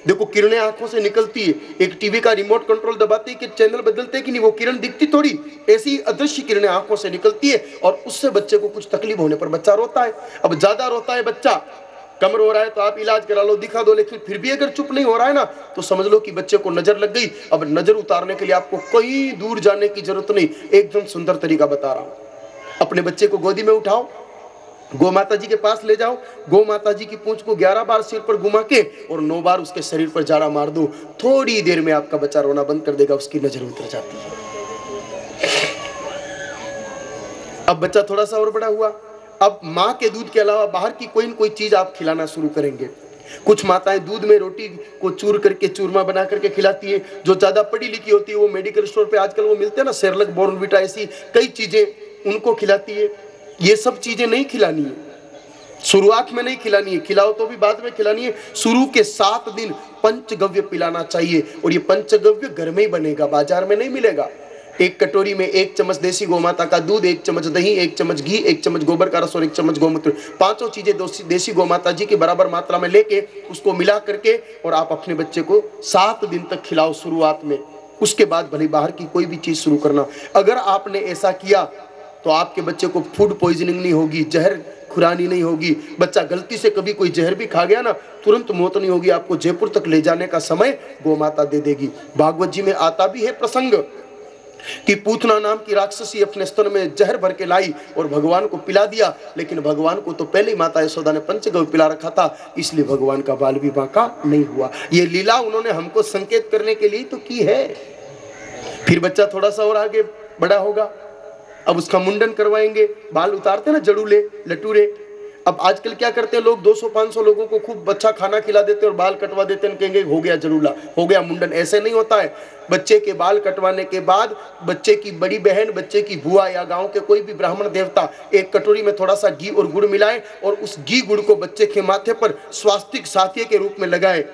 देखो किरणें आंखों से निकलती है। एक टीवी का रिमोट कंट्रोल दबाते कि चैनल बदलते हैं कि नहीं, वो किरण दिखती थोड़ी, ऐसी अदृश्य किरणें आंखों से निकलती है और उससे बच्चे को कुछ तकलीफ होने पर बच्चा रोता है। अब ज्यादा रोता है बच्चा, कमर हो रहा है तो आप इलाज करा लो, दिखा दो, लेकिन फिर भी अगर चुप नहीं हो रहा है ना तो समझ लो कि बच्चे को नजर लग गई। अब नजर उतारने के लिए आपको कहीं दूर जाने की जरूरत नहीं, एकदम सुंदर तरीका बता रहा हूं। अपने बच्चे को गोदी में उठाओ, गौ माता जी के पास ले जाओ, गौ माता जी की पूंछ को 11 बार सिर पर घुमा के और 9 बार उसके शरीर पर जाड़ा मार दो। थोड़ी देर में आपका बच्चा रोना बंद कर देगा, उसकी नजर उतर जाती है। अब बच्चा थोड़ा सा और बड़ा हुआ, अब माँ के दूध के अलावा बाहर की कोई न कोई चीज आप खिलाना शुरू करेंगे। कुछ माताएं दूध में रोटी को चूर करके चूरमा बना करके खिलाती है। जो ज्यादा पढ़ी लिखी होती है वो मेडिकल स्टोर पे आजकल वो मिलते हैं ना, सेरेलैक, बॉर्नविटा, ऐसी कई चीजें उनको खिलाती है। ये सब चीजें नहीं खिलानी है, शुरुआत में नहीं खिलानी है, खिलाओ तो भी बाद में खिलानी है। शुरू के 7 दिन पंचगव्य पिलाना चाहिए, और ये पंचगव्य घर में ही बनेगा, बाजार में नहीं मिलेगा। एक कटोरी में 1 चम्मच देसी गोमाता का दूध, 1 चम्मच दही, 1 चम्मच घी, 1 चम्मच गोबर का रस और 1 चम्मच गोमूत्र, 5 चीजें देसी गोमाता जी की बराबर मात्रा में लेके उसको मिला करके और आप अपने बच्चे को 7 दिन तक खिलाओ शुरुआत में। उसके बाद भले बाहर की कोई भी चीज शुरू करना। अगर आपने ऐसा किया तो आपके बच्चे को फूड पॉइजनिंग नहीं होगी, जहर खुरानी नहीं होगी। बच्चा गलती से कभी कोई जहर भी खा गया ना, तुरंत मौत नहीं होगी, आपको जयपुर तक ले जाने का समय गोमाता दे देगी। भागवत जी में आता भी है प्रसंग कि पूतना नाम की राक्षसी अपने स्तन में जहर भर के लाई और भगवान को पिला दिया, लेकिन भगवान को तो पहले ही माता यशोदा ने पंचगव्य पिला रखा था, इसलिए भगवान का बाल विवाह का नहीं हुआ। ये लीला उन्होंने हमको संकेत करने के लिए तो की है। फिर बच्चा थोड़ा सा और आगे बड़ा होगा, अब उसका मुंडन करवाएंगे, बाल उतारते ना जड़ूले लटूरे। अब आजकल क्या करते हैं लोग, 200-500 लोगों को खूब अच्छा खाना खिला देते और बाल कटवा देते हैं, कहेंगे हो गया जड़ूला, हो गया मुंडन। ऐसे नहीं होता है। बच्चे के बाल कटवाने के बाद बच्चे की बड़ी बहन, बच्चे की बुआ या गांव के कोई भी ब्राह्मण देवता एक कटोरी में थोड़ा सा घी और गुड़ मिलाए और उस घी गुड़ को बच्चे के माथे पर स्वास्तिक साथिये के रूप में लगाए,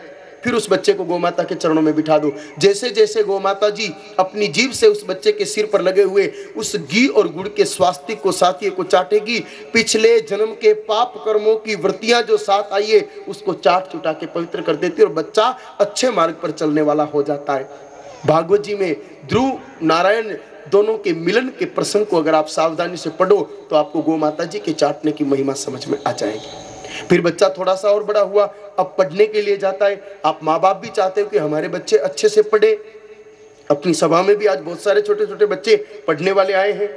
फिर उस बच्चे को गोमाता के चरणों में बिठा दो। जैसे जैसे गोमाता जी अपनी जीभ से उस बच्चे के सिर पर लगे हुए उस घी और गुड़ के स्वास्तिक को, साथिये को चाटेगी, पिछले जन्म के पाप कर्मों की वृत्तियां जो साथ आई है उसको चाट चुटा के पवित्र कर देती है और बच्चा अच्छे मार्ग पर चलने वाला हो जाता है। भागवत जी में ध्रुव नारायण दोनों के मिलन के प्रसंग को अगर आप सावधानी से पढ़ो तो आपको गोमाता जी के चाटने की महिमा समझ में आ जाएगी। फिर बच्चा थोड़ा सा और बड़ा हुआ, अब पढ़ने के लिए जाता है। आप माँ बाप भी चाहते हो कि हमारे बच्चे अच्छे से पढ़े। अपनी सभा में भी आज बहुत सारे छोटे छोटे बच्चे पढ़ने वाले आए हैं।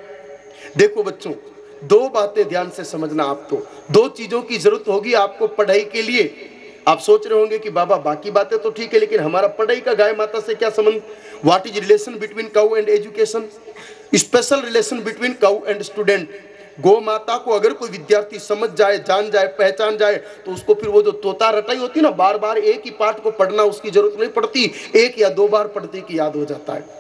देखो बच्चों, 2 बातें ध्यान से समझना। आप तो 2 चीजों की जरूरत होगी आपको पढ़ाई के लिए। आप सोच रहे होंगे कि बाबा बाकी बातें तो ठीक है, लेकिन हमारा पढ़ाई का गाय माता से क्या संबंध? What is relation between cow and education? Special relation between cow and student. गौ माता को अगर कोई विद्यार्थी समझ जाए, जान जाए, पहचान जाए, तो उसको फिर वो जो तोता रटाई होती है ना, बार बार एक ही पाठ को पढ़ना उसकी जरूरत नहीं पड़ती, एक या दो बार पढ़ते कि याद हो जाता है।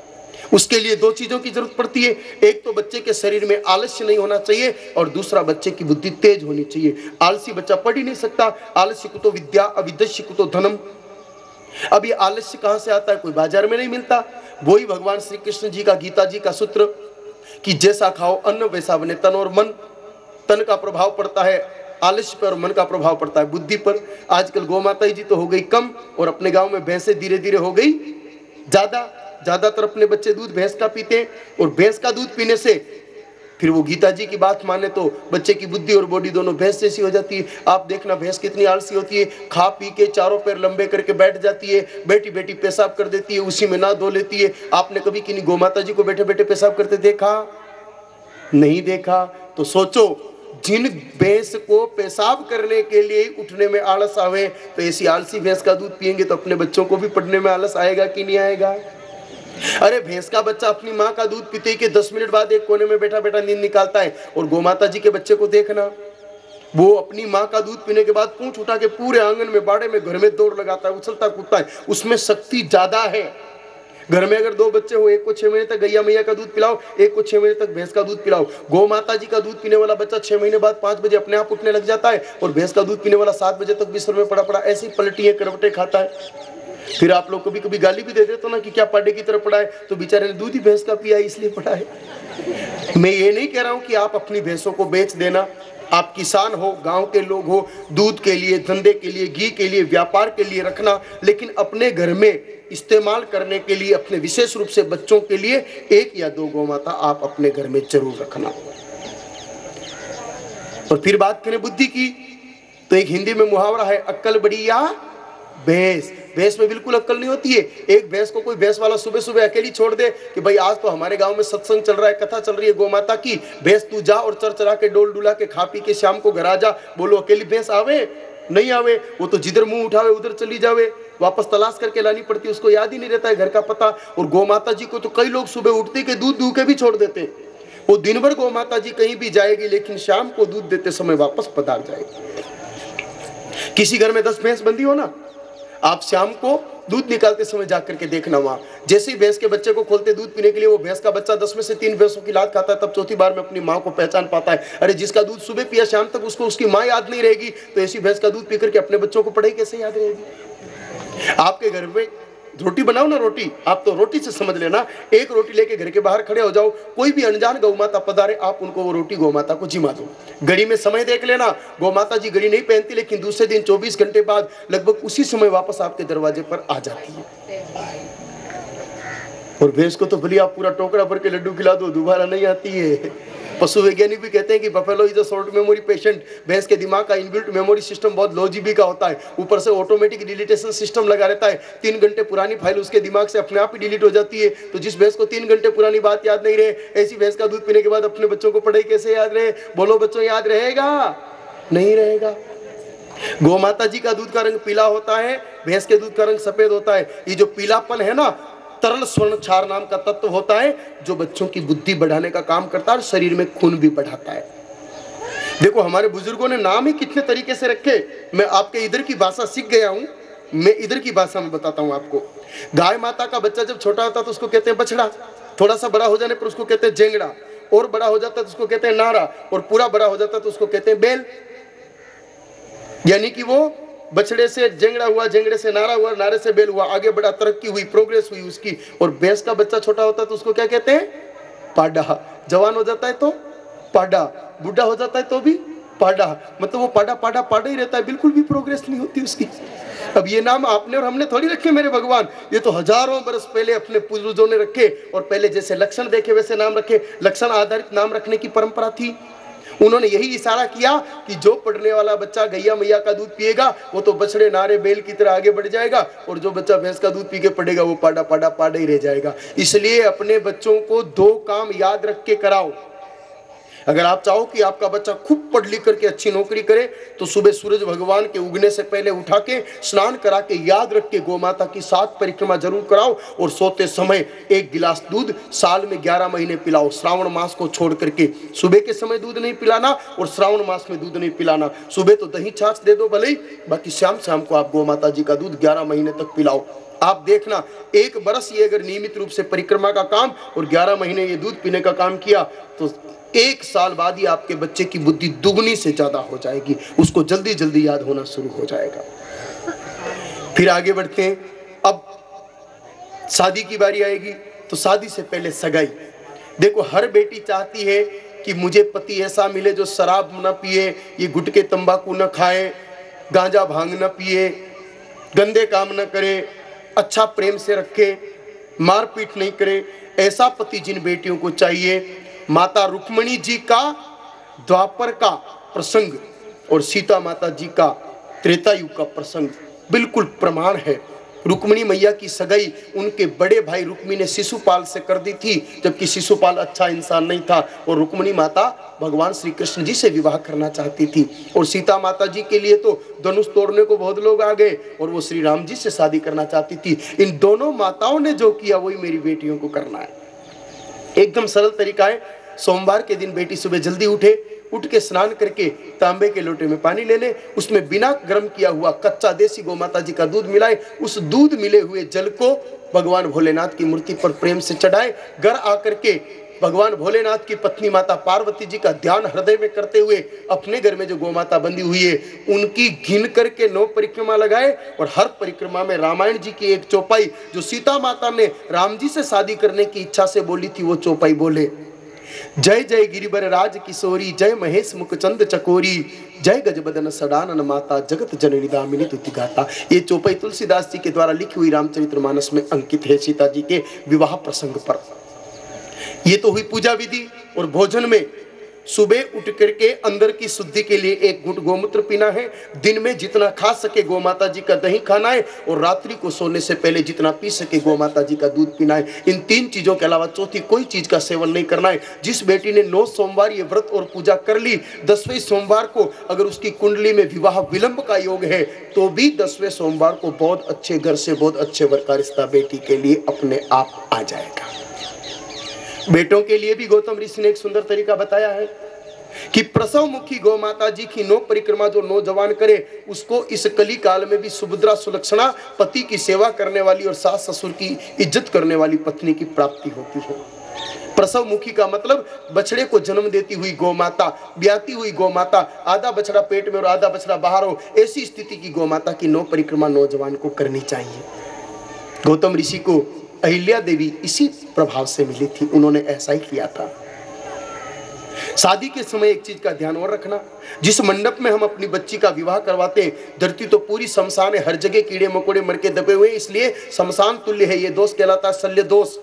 उसके लिए दो चीजों की जरूरत पड़ती है, एक तो बच्चे के शरीर में आलस्य नहीं होना चाहिए, और दूसरा बच्चे की बुद्धि तेज होनी चाहिए। आलसी बच्चा पढ़ ही नहीं सकता। आलस्य को तो विद्या, अविद्यस्य को तो धनम। अब ये आलस्य कहां से आता है? कोई बाजार में नहीं मिलता। वही भगवान श्री कृष्ण जी का, गीता जी का सूत्र कि जैसा खाओ अन्न वैसा बने तन और मन। तन का प्रभाव पड़ता है आलस्य पर और मन का प्रभाव पड़ता है बुद्धि पर। आजकल गौ माता जी तो हो गई कम, और अपने गांव में भैंसे धीरे धीरे हो गई ज्यादा। ज्यादातर अपने बच्चे दूध भैंस का पीते हैं, और भैंस का दूध पीने से फिर वो गीता जी की बात माने तो बच्चे की बुद्धि और बॉडी दोनों भैंस जैसी हो जाती है। आप देखना भैंस कितनी आलसी होती है, खा पी के चारों पैर लंबे करके बैठ जाती है, बैठी बैठी पेशाब कर देती है, उसी में ना धो लेती है। आपने कभी किन्हीं गौ माता जी को बैठे बैठे पेशाब करते देखा? नहीं देखा। तो सोचो, जिन भैंस को पेशाब करने के लिए उठने में आलस आवे, तो ऐसी आलसी भैंस का दूध पिएंगे तो अपने बच्चों को भी पढ़ने में आलस आएगा कि नहीं आएगा? अरे भैंस का बच्चा अपनी माँ का दूध पीते ही के 10 मिनट बाद एक कोने में बैठा बैठा नींद निकालता है, और गौ माता जी के बच्चे को देखना, वो अपनी माँ का दूध पीने के बाद पूंछ उठा के पूरे आंगन में, बाड़े में, घर में दौड़ लगाता है, उछलता कूदता है। उसमें शक्ति ज्यादा है। घर में अगर दो बच्चे हो, एक को 6 महीने तक गैया मैया का दूध पिलाओ, एक को 6 महीने तक भैंस का दूध पिलाओ। गौ माता जी का दूध पीने वाला बच्चा 6 महीने बाद 5 बजे अपने आप उठने लग जाता है, और भैंस का दूध पीने वाला 7 बजे तक बिस्तर में पड़ा पड़ा ऐसी पलटियां करवटें खाता है। फिर आप लोग कभी कभी गाली भी दे देते हो ना कि क्या पाडे की तरह पड़ा है, तो बेचारे ने दूध ही भैंस का पिया इसलिए पड़ा है। मैं ये नहीं कह रहा हूं कि आप अपनी भैंसों को बेच देना। आप किसान हो, गांव के लोग हो, दूध के लिए, धंधे के लिए, घी के लिए, व्यापार के लिए रखना, लेकिन अपने घर में इस्तेमाल करने के लिए, अपने विशेष रूप से बच्चों के लिए 1 या 2 गौ माता आप अपने घर में जरूर रखना। और फिर बात करें बुद्धि की, तो एक हिंदी में मुहावरा है, अक्कल बड़ी या भैंस। भैंस में बिल्कुल अक्ल नहीं होती है। एक भैंस को कोई भैंस वाला सुबह सुबह अकेली छोड़ दे कि भाई आज तो हमारे गांव में सत्संग चल रहा है, कथा चल रही है गौ माता की, भैंस तू जा और चर चरा के डोल डुला के खा पी के शाम को घर आ जा। बोलो अकेली भैंस आवे? नहीं आवे। वो तो जिधर मुंह उठावे उधर चली जावे, वापस तलाश करके लानी पड़ती है, उसको याद ही नहीं रहता है घर का पता। और गौ माता जी को तो कई लोग सुबह उठते के दूध दूह के भी छोड़ देते। वो दिन भर गौ माता जी कहीं भी जाएगी, लेकिन शाम को दूध देते समय वापस पधार जाएगी। किसी घर में 10 भैंस बंधी हो ना, आप शाम को दूध निकालते समय जाकर के देखना, वहां जैसे ही भैंस के बच्चे को खोलते दूध पीने के लिए, वो भैंस का बच्चा 10 में से 3 भैंसों की लात खाता है, तब चौथी बार में अपनी माँ को पहचान पाता है। अरे जिसका दूध सुबह पिया शाम तक उसको उसकी माँ याद नहीं रहेगी, तो ऐसी भैंस का दूध पी करके अपने बच्चों को पढ़ाई कैसे याद रहेगी? आपके घर में रोटी बनाओ ना, रोटी, आप तो रोटी से समझ लेना, एक रोटी लेके घर के बाहर खड़े हो जाओ, कोई भी अनजान गौ माता पधारे, आप उनको वो रोटी गौ माता को जिमा दो। घड़ी में समय देख लेना, गौ माता जी घड़ी नहीं पहनती, लेकिन दूसरे दिन 24 घंटे बाद लगभग उसी समय वापस आपके दरवाजे पर आ जाती है। और भैंस को तो भले आप पूरा टोकरा भर के लड्डू खिला दो, दोबारा नहीं आती है। पशु वैज्ञानिक भी कहते हैं कि buffalo is a short memory patient. भैंस के दिमाग का इनबिल्ट मेमोरी सिस्टम बहुत लो जीबी का होता है, ऊपर से ऑटोमेटिक डिलीटेशन सिस्टम लगा रहता है। 3 घंटे पुरानी फाइल उसके दिमाग से अपने आप ही डिलीट हो जाती है। तो जिस भैंस को 3 घंटे पुरानी बात याद नहीं रहे, ऐसी भैंस का दूध पीने के बाद अपने बच्चों को पढ़ाई कैसे याद रहे? बोलो बच्चों, याद रहेगा? नहीं रहेगा। गौ माता जी का दूध का रंग पीला होता है, भैंस के दूध का रंग सफेद होता है। ये जो पीलापन है ना, तरल स्वर्ण क्षार नाम का तत्व होता है, जो बच्चों की बुद्धि बढ़ाने का काम करता है और शरीर में खून भी बढ़ाता है। देखो हमारे बुजुर्गों ने नाम ही कितने तरीके से रखे। मैं आपके इधर की भाषा सीख गया हूं, मैं इधर की भाषा में बताता हूं आपको। गाय माता का बच्चा जब छोटा होता है तो उसको कहते हैं बछड़ा, थोड़ा सा बड़ा हो जाने पर उसको कहते हैं जेंगड़ा, और बड़ा हो जाता है तो उसको कहते हैं नारा, और पूरा बड़ा हो जाता है तो उसको कहते हैं बैल। यानी कि वो बछड़े से जेंगड़ा हुआ, जेंगड़े से नारा हुआ, नारे से बैल हुआ, आगे बड़ा, तरक्की हुई, प्रोग्रेस हुई उसकी। और भैंस का बच्चा छोटा होता है तो उसको क्या कहते हैं? पाडा। जवान हो जाता है तो पाडा, बूढ़ा हो जाता है तो भी पाडा। मतलब वो पाडा पाडा पाडा ही रहता है, बिल्कुल भी प्रोग्रेस नहीं होती उसकी। अब ये नाम आपने और हमने थोड़ी रखे मेरे भगवान, ये तो हजारों बरस पहले अपने पूर्वजों ने रखे। और पहले जैसे लक्षण देखे वैसे नाम रखे, लक्षण आधारित नाम रखने की परंपरा थी। उन्होंने यही इशारा किया कि जो पढ़ने वाला बच्चा गैया मैया का दूध पिएगा वो तो बछड़े नारे बैल की तरह आगे बढ़ जाएगा, और जो बच्चा भैंस का दूध पी के पढ़ेगा वो पाडा पाडा पाडा ही रह जाएगा। इसलिए अपने बच्चों को 2 काम याद रख के कराओ। अगर आप चाहो कि आपका बच्चा खूब पढ़ लिख करके अच्छी नौकरी करे तो सुबह सूरज भगवान के उगने से पहले उठा के स्नान करा के याद रख के गोमाता की 7 परिक्रमा जरूर कराओ और सोते समय 1 गिलास दूध साल में 11 महीने पिलाओ। श्रावण मास को छोड़ करके सुबह के समय दूध नहीं पिलाना और श्रावण मास में दूध नहीं पिलाना। सुबह तो दही छाछ दे दो भले ही, बाकी शाम शाम को आप गोमाता जी का दूध 11 महीने तक पिलाओ। आप देखना 1 बरस ये अगर नियमित रूप से परिक्रमा का काम और 11 महीने ये दूध पीने का काम किया तो 1 साल बाद ही आपके बच्चे की बुद्धि दुगनी से ज्यादा हो जाएगी, उसको जल्दी जल्दी याद होना शुरू हो जाएगा। फिर आगे बढ़ते हैं। अब शादी की बारी आएगी तो शादी से पहले सगाई। देखो हर बेटी चाहती है कि मुझे पति ऐसा मिले जो शराब न पिए, ये गुटखे तंबाकू न खाए, गांजा भांग न पिए, गंदे काम न करे, अच्छा प्रेम से रखे, मारपीट नहीं करे। ऐसा पति जिन बेटियों को चाहिए, माता रुक्मिणी जी का द्वापर का प्रसंग और सीता माता जी का त्रेता युग का प्रसंग बिल्कुल प्रमाण है। रुक्मिणी मैया की सगाई उनके बड़े भाई रुक्मी ने शिशुपाल से कर दी थी, जबकि शिशुपाल अच्छा इंसान नहीं था और रुक्मिणी माता भगवान श्री कृष्ण जी से विवाह करना चाहती थी। और सीता माता जी के लिए तो धनुष तोड़ने को बहुत लोग आ गए और वो श्री राम जी से शादी करना चाहती थी। इन दोनों माताओं ने जो किया वही मेरी बेटियों को करना है। एकदम सरल तरीका है। सोमवार के दिन बेटी सुबह जल्दी उठ के स्नान करके तांबे के लोटे में पानी ले ले, उसमें बिना गर्म किया हुआ कच्चा देसी गोमाता जी का दूध मिलाए, उस दूध मिले हुए जल को भगवान भोलेनाथ की मूर्ति पर प्रेम से चढ़ाए। घर आकर के भगवान भोलेनाथ की पत्नी माता पार्वती जी का ध्यान हृदय में करते हुए अपने घर में जो गोमाता बंधी हुई है उनकी गिन करके 9 परिक्रमा लगाए और हर परिक्रमा में रामायण जी की एक चौपाई जो सीता माता ने राम जी से शादी करने की इच्छा से बोली थी वो चौपाई बोले। जय जय गिरिबर राज किशोरी, जय महेश मुखचंद चकोरी, जय गजबदन सडानन माता, जगत जननी दामिनी तुति गाता। ये चौपाई तुलसीदास जी के द्वारा लिखी हुई रामचरितमानस में अंकित है सीता जी के विवाह प्रसंग पर। ये तो हुई पूजा विधि। और भोजन में सुबह उठ करके अंदर की शुद्धि के लिए 1 घूंट गोमूत्र पीना है, दिन में जितना खा सके गोमाता जी का दही खाना है और रात्रि को सोने से पहले जितना पी सके गोमाता जी का दूध पीना है। इन 3 चीजों के अलावा चौथी कोई चीज का सेवन नहीं करना है। जिस बेटी ने 9 सोमवार ये व्रत और पूजा कर ली, 10वें सोमवार को अगर उसकी कुंडली में विवाह विलंब का योग है तो भी 10वें सोमवार को बहुत अच्छे घर से बहुत अच्छे वर का रिश्ता बेटी के लिए अपने आप आ जाएगा। बेटों के लिए भी गौतम ऋषि ने एक सुंदर तरीका बताया है कि प्रसव मुखी गौ माता जी की 9 परिक्रमा जो नौजवान करे उसको इस कली काल में भी सुभद्रा सुलक्षणा पति की सेवा करने वाली और सास ससुर की इज्जत करने वाली पत्नी की प्राप्ति होती है। प्रसव मुखी का मतलब बछड़े को जन्म देती हुई गौ माता, ब्याती हुई गौ माता, आधा बछड़ा पेट में और आधा बछड़ा बाहर हो, ऐसी स्थिति की गौ माता की 9 परिक्रमा नौजवान को करनी चाहिए। गौतम ऋषि को अहिल्या देवी इसी प्रभाव से मिली थी, उन्होंने ऐसा ही किया था। शादी के समय एक चीज का ध्यान और रखना, जिस मंडप में हम अपनी बच्ची का विवाह करवाते हैं धरती तो पूरी शमशान है, हर जगह कीड़े मकोड़े मर के दबे हुए, इसलिए शमशान तुल्य है। ये दोष कहलाता है शल्य दोष।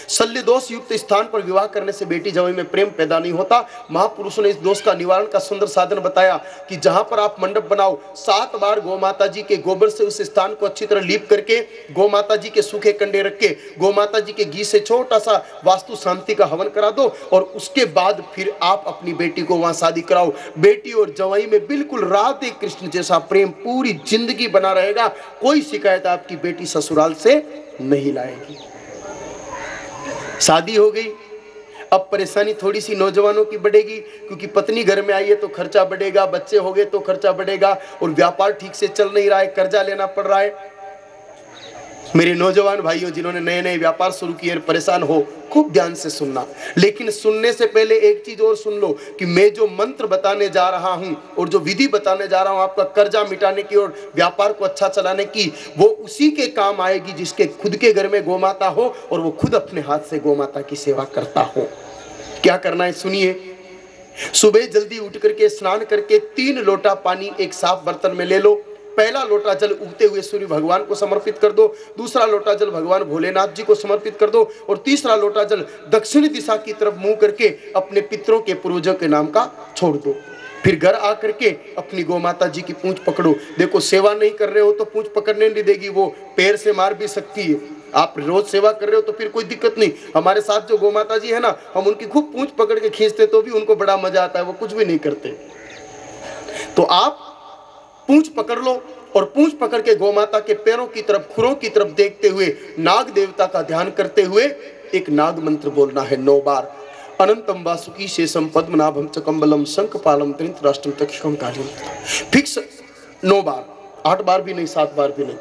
शल्य दोष युक्त स्थान पर विवाह करने से बेटी जवाई में प्रेम पैदा नहीं होता। महापुरुषों ने इस दोष का निवारण का सुंदर साधन बताया कि जहां पर आप मंडप बनाओ 7 बार गौ माता जी के गोबर से उस स्थान को अच्छी तरह लीप करके गौ माता जी के सूखे कंडे रख के गौ माता जी के घी से छोटा सा वास्तु शांति का हवन करा दो और उसके बाद फिर आप अपनी बेटी को वहां शादी कराओ। बेटी और जवाई में बिल्कुल राधे कृष्ण जैसा प्रेम पूरी जिंदगी बना रहेगा। कोई शिकायत आपकी बेटी ससुराल से नहीं लाएगी। शादी हो गई, अब परेशानी थोड़ी सी नौजवानों की बढ़ेगी क्योंकि पत्नी घर में आई है तो खर्चा बढ़ेगा, बच्चे हो गए तो खर्चा बढ़ेगा और व्यापार ठीक से चल नहीं रहा है, कर्जा लेना पड़ रहा है। मेरे नौजवान भाइयों जिन्होंने नए नए व्यापार शुरू किए और परेशान हो, खूब ध्यान से सुनना, लेकिन सुनने से पहले एक चीज और सुन लो कि मैं जो मंत्र बताने जा रहा हूं और जो विधि बताने जा रहा हूं आपका कर्जा मिटाने की और व्यापार को अच्छा चलाने की, वो उसी के काम आएगी जिसके खुद के घर में गोमाता हो और वो खुद अपने हाथ से गोमाता की सेवा करता हो। क्या करना है सुनिए। सुबह जल्दी उठ करके स्नान करके 3 लोटा पानी एक साफ बर्तन में ले लो। पहला लोटा जल उगते हुए सूर्य भगवान को समर्पित कर दो, दूसरा लोटा जल भगवान भोलेनाथ जी को समर्पित कर दो और तीसरा लोटा जल दक्षिणी दिशा की तरफ मुंह करके अपने पितरों के पूर्वजों के नाम का छोड़ दो। फिर घर आकर के अपनी गौ माता जी की पूंछ पकड़ो। देखो सेवा नहीं कर रहे हो तो पूंछ पकड़ने नहीं देगी, वो पैर से मार भी सकती है। आप रोज सेवा कर रहे हो तो फिर कोई दिक्कत नहीं। हमारे साथ जो गौ माता जी है ना, हम उनकी खूब पूंछ पकड़ के खींचते तो भी उनको बड़ा मजा आता है, वो कुछ भी नहीं करते। तो आप पूंछ पकड़ लो और पूंछ पकड़ के गौ माता के पैरों की तरफ, खुरों की तरफ देखते हुए नाग देवता का ध्यान करते हुए एक नाग मंत्र बोलना है 9 बार। अनंतम वासुकी शेषम पद्मनाभम च कम्बलम शंखपालम त्रिंतराष्ट्रम तक्षकम कालियम। फिक्स 9 बार, 8 बार भी नहीं, 7 बार भी नहीं।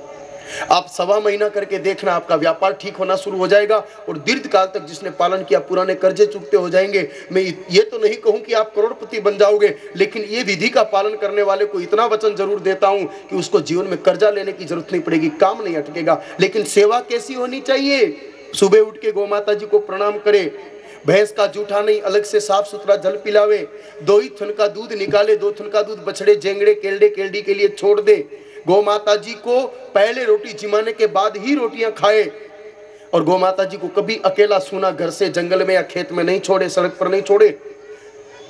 आप 1.25 महीना करके देखना, आपका व्यापार ठीक होना शुरू हो जाएगा और दीर्घ काल तक जिसने पालन किया पुराने कर्जे चुकते हो जाएंगे। मैं ये तो नहीं कहूं कि आप करोड़पति बन जाओगे, लेकिन ये विधि का पालन करने वाले को इतना वचन जरूर देता हूं कि उसको जीवन में कर्जा लेने की जरूरत नहीं पड़ेगी, काम नहीं अटकेगा। लेकिन सेवा कैसी होनी चाहिए? सुबह उठ के गौ माता जी को प्रणाम करे, भैंस का जूठा नहीं, अलग से साफ सुथरा जल पिलावे, 2 ही थन का दूध निकाले, 2 थन का दूध बछड़े, जेंगड़े, केल्डे, केल्डी के लिए छोड़ दे। गौ माता जी को पहले रोटी जिमाने के बाद ही रोटियां खाए और गौ माता जी को कभी अकेला सूना घर से जंगल में या खेत में नहीं छोड़े, सड़क पर नहीं छोड़े।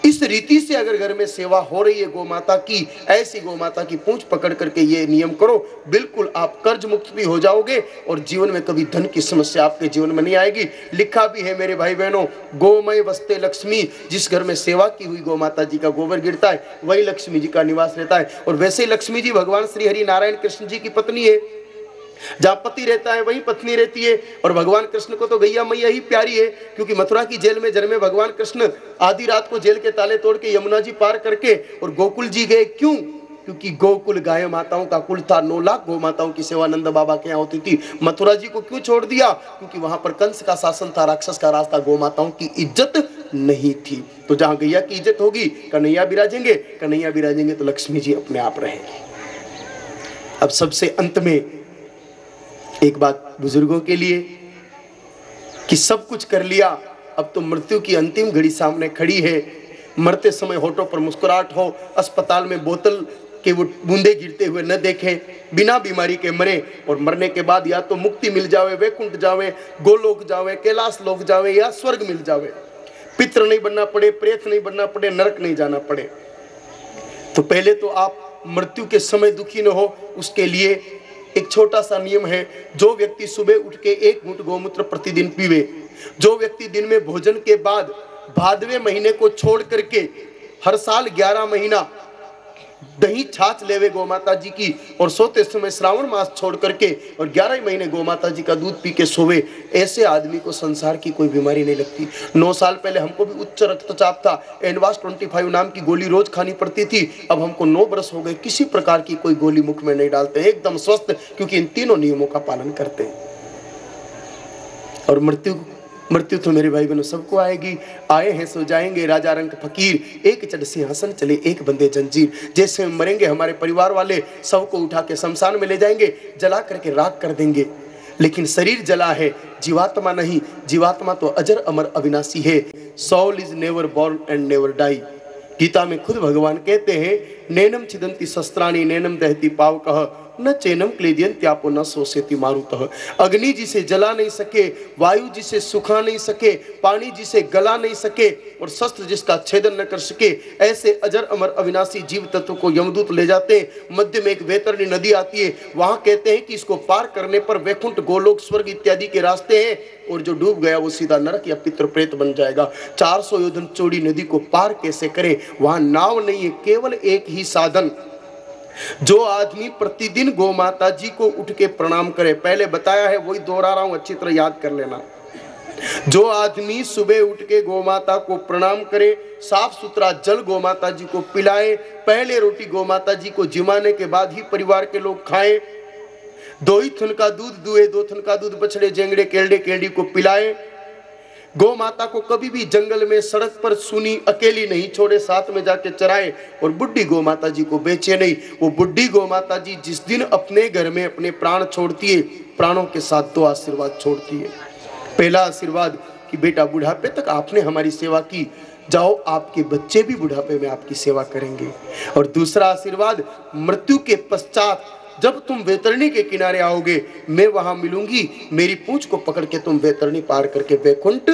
इस रीति से अगर घर में सेवा हो रही है गौ माता की, ऐसी गौ माता की पूंछ पकड़ करके ये नियम करो, बिल्कुल आप कर्ज मुक्त भी हो जाओगे और जीवन में कभी धन की समस्या आपके जीवन में नहीं आएगी। लिखा भी है मेरे भाई बहनों, गोमय वस्ते लक्ष्मी। जिस घर में सेवा की हुई गौ माता जी का गोबर गिरता है वही लक्ष्मी जी का निवास रहता है। और वैसे ही लक्ष्मी जी भगवान श्री हरि नारायण कृष्ण जी की पत्नी है। जहां पति रहता है वहीं पत्नी रहती है। और भगवान कृष्ण को तो गैया मैया ही प्यारी है, क्योंकि मथुरा की जेल में जन्मे भगवान कृष्ण आधी रात को जेल के ताले तोड़ के यमुना जी पार करके और गोकुल जी गए। क्यों? क्योंकि गोकुल गाय माताओं का कुल था, 9 लाख गौ माताओं की सेवा नंद बाबा के यहाँ होती थी। मथुरा जी को क्यों छोड़ दिया? क्योंकि वहां पर कंस का शासन था, राक्षस का राज था, गौ माताओं की इज्जत नहीं थी। तो जहां गैया की इज्जत होगी कन्हैया विराजेंगे, कन्हैया विराजेंगे तो लक्ष्मी जी अपने आप रहेंगे। अब सबसे अंत में एक बात बुजुर्गों के लिए कि सब कुछ कर लिया, अब तो मृत्यु की अंतिम घड़ी सामने खड़ी है। मरते समय होठों पर मुस्कुराहट हो, अस्पताल में बोतल के वो बूंदे गिरते हुए न देखें, बिना बीमारी के मरे और मरने के बाद या तो मुक्ति मिल जावे, वैकुंठ जावे, गोलोक जावे, कैलाश लोक जावे या स्वर्ग मिल जावे। पितृ नहीं बनना पड़े, प्रेत नहीं बनना पड़े, नरक नहीं जाना पड़े। तो पहले तो आप मृत्यु के समय दुखी न हो, उसके लिए एक छोटा सा नियम है। जो व्यक्ति सुबह उठ के 1 घूंट गोमूत्र प्रतिदिन पीवे, जो व्यक्ति दिन में भोजन के बाद भादवे महीने को छोड़ करके हर साल 11 महीना दही छाछ लेवे गौ माता जी की और सोते समय श्रावण मास छोड़ करके और 11 महीने गौ माता जी का दूध पी के सोवे, ऐसे आदमी को संसार की कोई बीमारी नहीं लगती। 9 साल पहले हमको भी उच्च रक्तचाप था, एडवांस 25 नाम की गोली रोज खानी पड़ती थी। अब हमको 9 बरस हो गए, किसी प्रकार की कोई गोली मुख में नहीं डालते, एकदम स्वस्थ, क्योंकि इन तीनों नियमों का पालन करते हैं। और मृत्यु तो मेरे भाई बहनों सबको आएगी। आए हैं सो जाएंगे, राजा रंग फकीर, एक चढ़ सिंहासन चले एक बंदे जंजीर। जैसे मरेंगे हमारे परिवार वाले सबको उठा के शमशान में ले जाएंगे, जला करके राख कर देंगे। लेकिन शरीर जला है, जीवात्मा नहीं। जीवात्मा तो अजर अमर अविनाशी है। Soul is never born and never die. Gita में खुद भगवान कहते हैं, नैनम छिदंती शस्त्राणि नैनम दहती पावकः न चैनम क्लेदियंत्यापो न शोषयति मारुतः। अग्नि जिसे जला नहीं सके, वायु जिसे सुखा नहीं सके, पानी जिसे गला नहीं सके और शस्त्र जिसका छेदन न कर सके, ऐसे अजर अमर अविनाशी जीव तत्व को यमदूत ले जाते हैं। मध्य में एक वैतरणी नदी आती है, वहां कहते हैं कि इसको पार करने पर वैकुंठ, गोलोक, स्वर्ग इत्यादि के रास्ते हैं और जो डूब गया वो सीधा नरक या पितृ प्रेत बन जाएगा। 400 योजन चौड़ी नदी को पार कैसे करें? वहां नाव नहीं है, केवल एक ही साधन। जो आदमी प्रतिदिन गौ माता जी को उठ के प्रणाम करे, पहले बताया है वही दोहरा रहा हूं, अच्छी तरह याद कर लेना। जो आदमी सुबह उठ के गौ माता को प्रणाम करे, साफ सुथरा जल गौ माता जी को पिलाए, पहले रोटी गौ माता जी को जिमाने के बाद ही परिवार के लोग खाएं, 2 ही थन का दूध दुए, 2 थन का दूध बछड़े, जेंगड़े, केल्डे, केल्डी को पिलाए। गौ माता को कभी भी जंगल में, सड़क पर सुनी अकेली नहीं छोड़े, साथ में जाके चराए और बुढ़ी गौ माता जी को बेचे नहीं। वो बुढ़ी गौ माता जी जिस दिन अपने घर में अपने प्राण छोड़ती है, प्राणों के साथ 2 आशीर्वाद छोड़ती है। पहला आशीर्वाद कि बेटा बुढ़ापे तक आपने हमारी सेवा की, जाओ आपके बच्चे भी बुढ़ापे में आपकी सेवा करेंगे। और दूसरा आशीर्वाद, मृत्यु के पश्चात जब तुम वैतरणी के किनारे आओगे, मैं वहां मिलूंगी, मेरी पूंछ को पकड़ के तुम वैतरणी पार करके वैकुंठ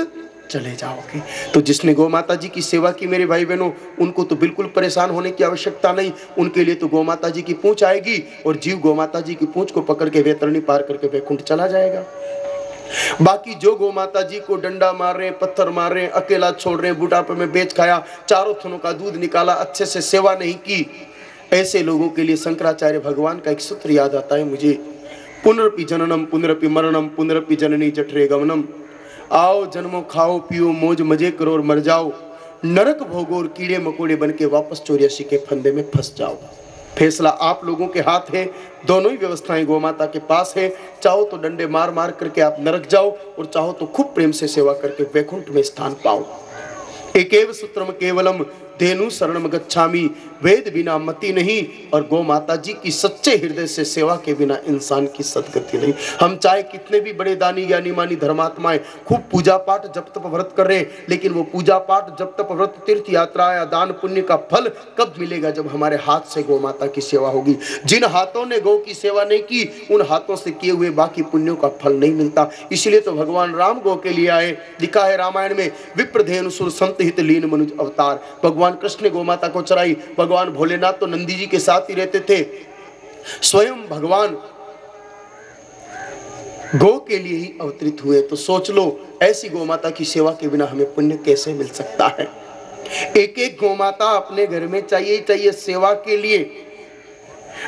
चले जाओगे। तो जिसने गौ माता जी की सेवा की मेरे भाई बहनों, उनको तो बिल्कुल परेशान होने की आवश्यकता नहीं। उनके लिए तो गौ माता जी की पूंछ आएगी और जीव गौ माता जी की पूंछ को पकड़ के वैतरणी पार करके वैकुंठ चला जाएगा। बाकी जो गौ माता जी को डंडा मार रहे हैं, पत्थर मार रहे हैं, अकेला छोड़ रहे हैं, बुढ़ापे में बेच खाया, चारों थनों का दूध निकाला, अच्छे से सेवा नहीं की, ऐसे लोगों के लिए शंकराचार्य भगवान का एक सूत्र याद आता है मुझे, पुनरपि जननम पुनरपि मरणम पुनरपि जननी जठरे गमनम। आओ जन्मो, खाओ पियो, मौज मजे करो और मर जाओ, नरक भोगो और कीड़े मकोड़े बन के वापस 84 के फंदे में फंस जाओ। फैसला आप लोगों के हाथ है, दोनों ही व्यवस्थाएं गौ माता के पास है। चाहो तो डंडे मार मार करके आप नरक जाओ, और चाहो तो खूब प्रेम से सेवा करके वैकुंठ में स्थान पाओ। एकेव सूत्रम केवलम धेनु शरणम गच्छामि, वेद बिना मति नहीं, और गौ माता जी की सच्चे हृदय से सेवा के बिना इंसान की सदगति नहीं। हम चाहे कितने भी बड़े दानी ज्ञानी मानी धर्मात्माएं खूब पूजा पाठ जप तप व्रत कर रहे हैं, लेकिन वो पूजा पाठ जप तप व्रत तीर्थ यात्रा या दान पुण्य का फल कब मिलेगा? जब हमारे हाथ से गौ माता की सेवा होगी। जिन हाथों ने गौ की सेवा नहीं की, उन हाथों से किए हुए बाकी पुण्यों का फल नहीं मिलता। इसलिए तो भगवान राम गौ के लिए आए। लिखा है रामायण में, विप्रधेनु सुर संत हित लीन मनुज अवतार। भगवान कृष्ण ने गौ माता को चराई। भगवान भोलेनाथ तो नंदी जी के साथ ही रहते थे। स्वयं भगवान गौ के लिए ही अवतरित हुए। तो सोच लो, ऐसी गौ माता की सेवा के बिना हमें पुण्य कैसे मिल सकता है? एक एक गौ माता अपने घर में चाहिए ही चाहिए सेवा के लिए।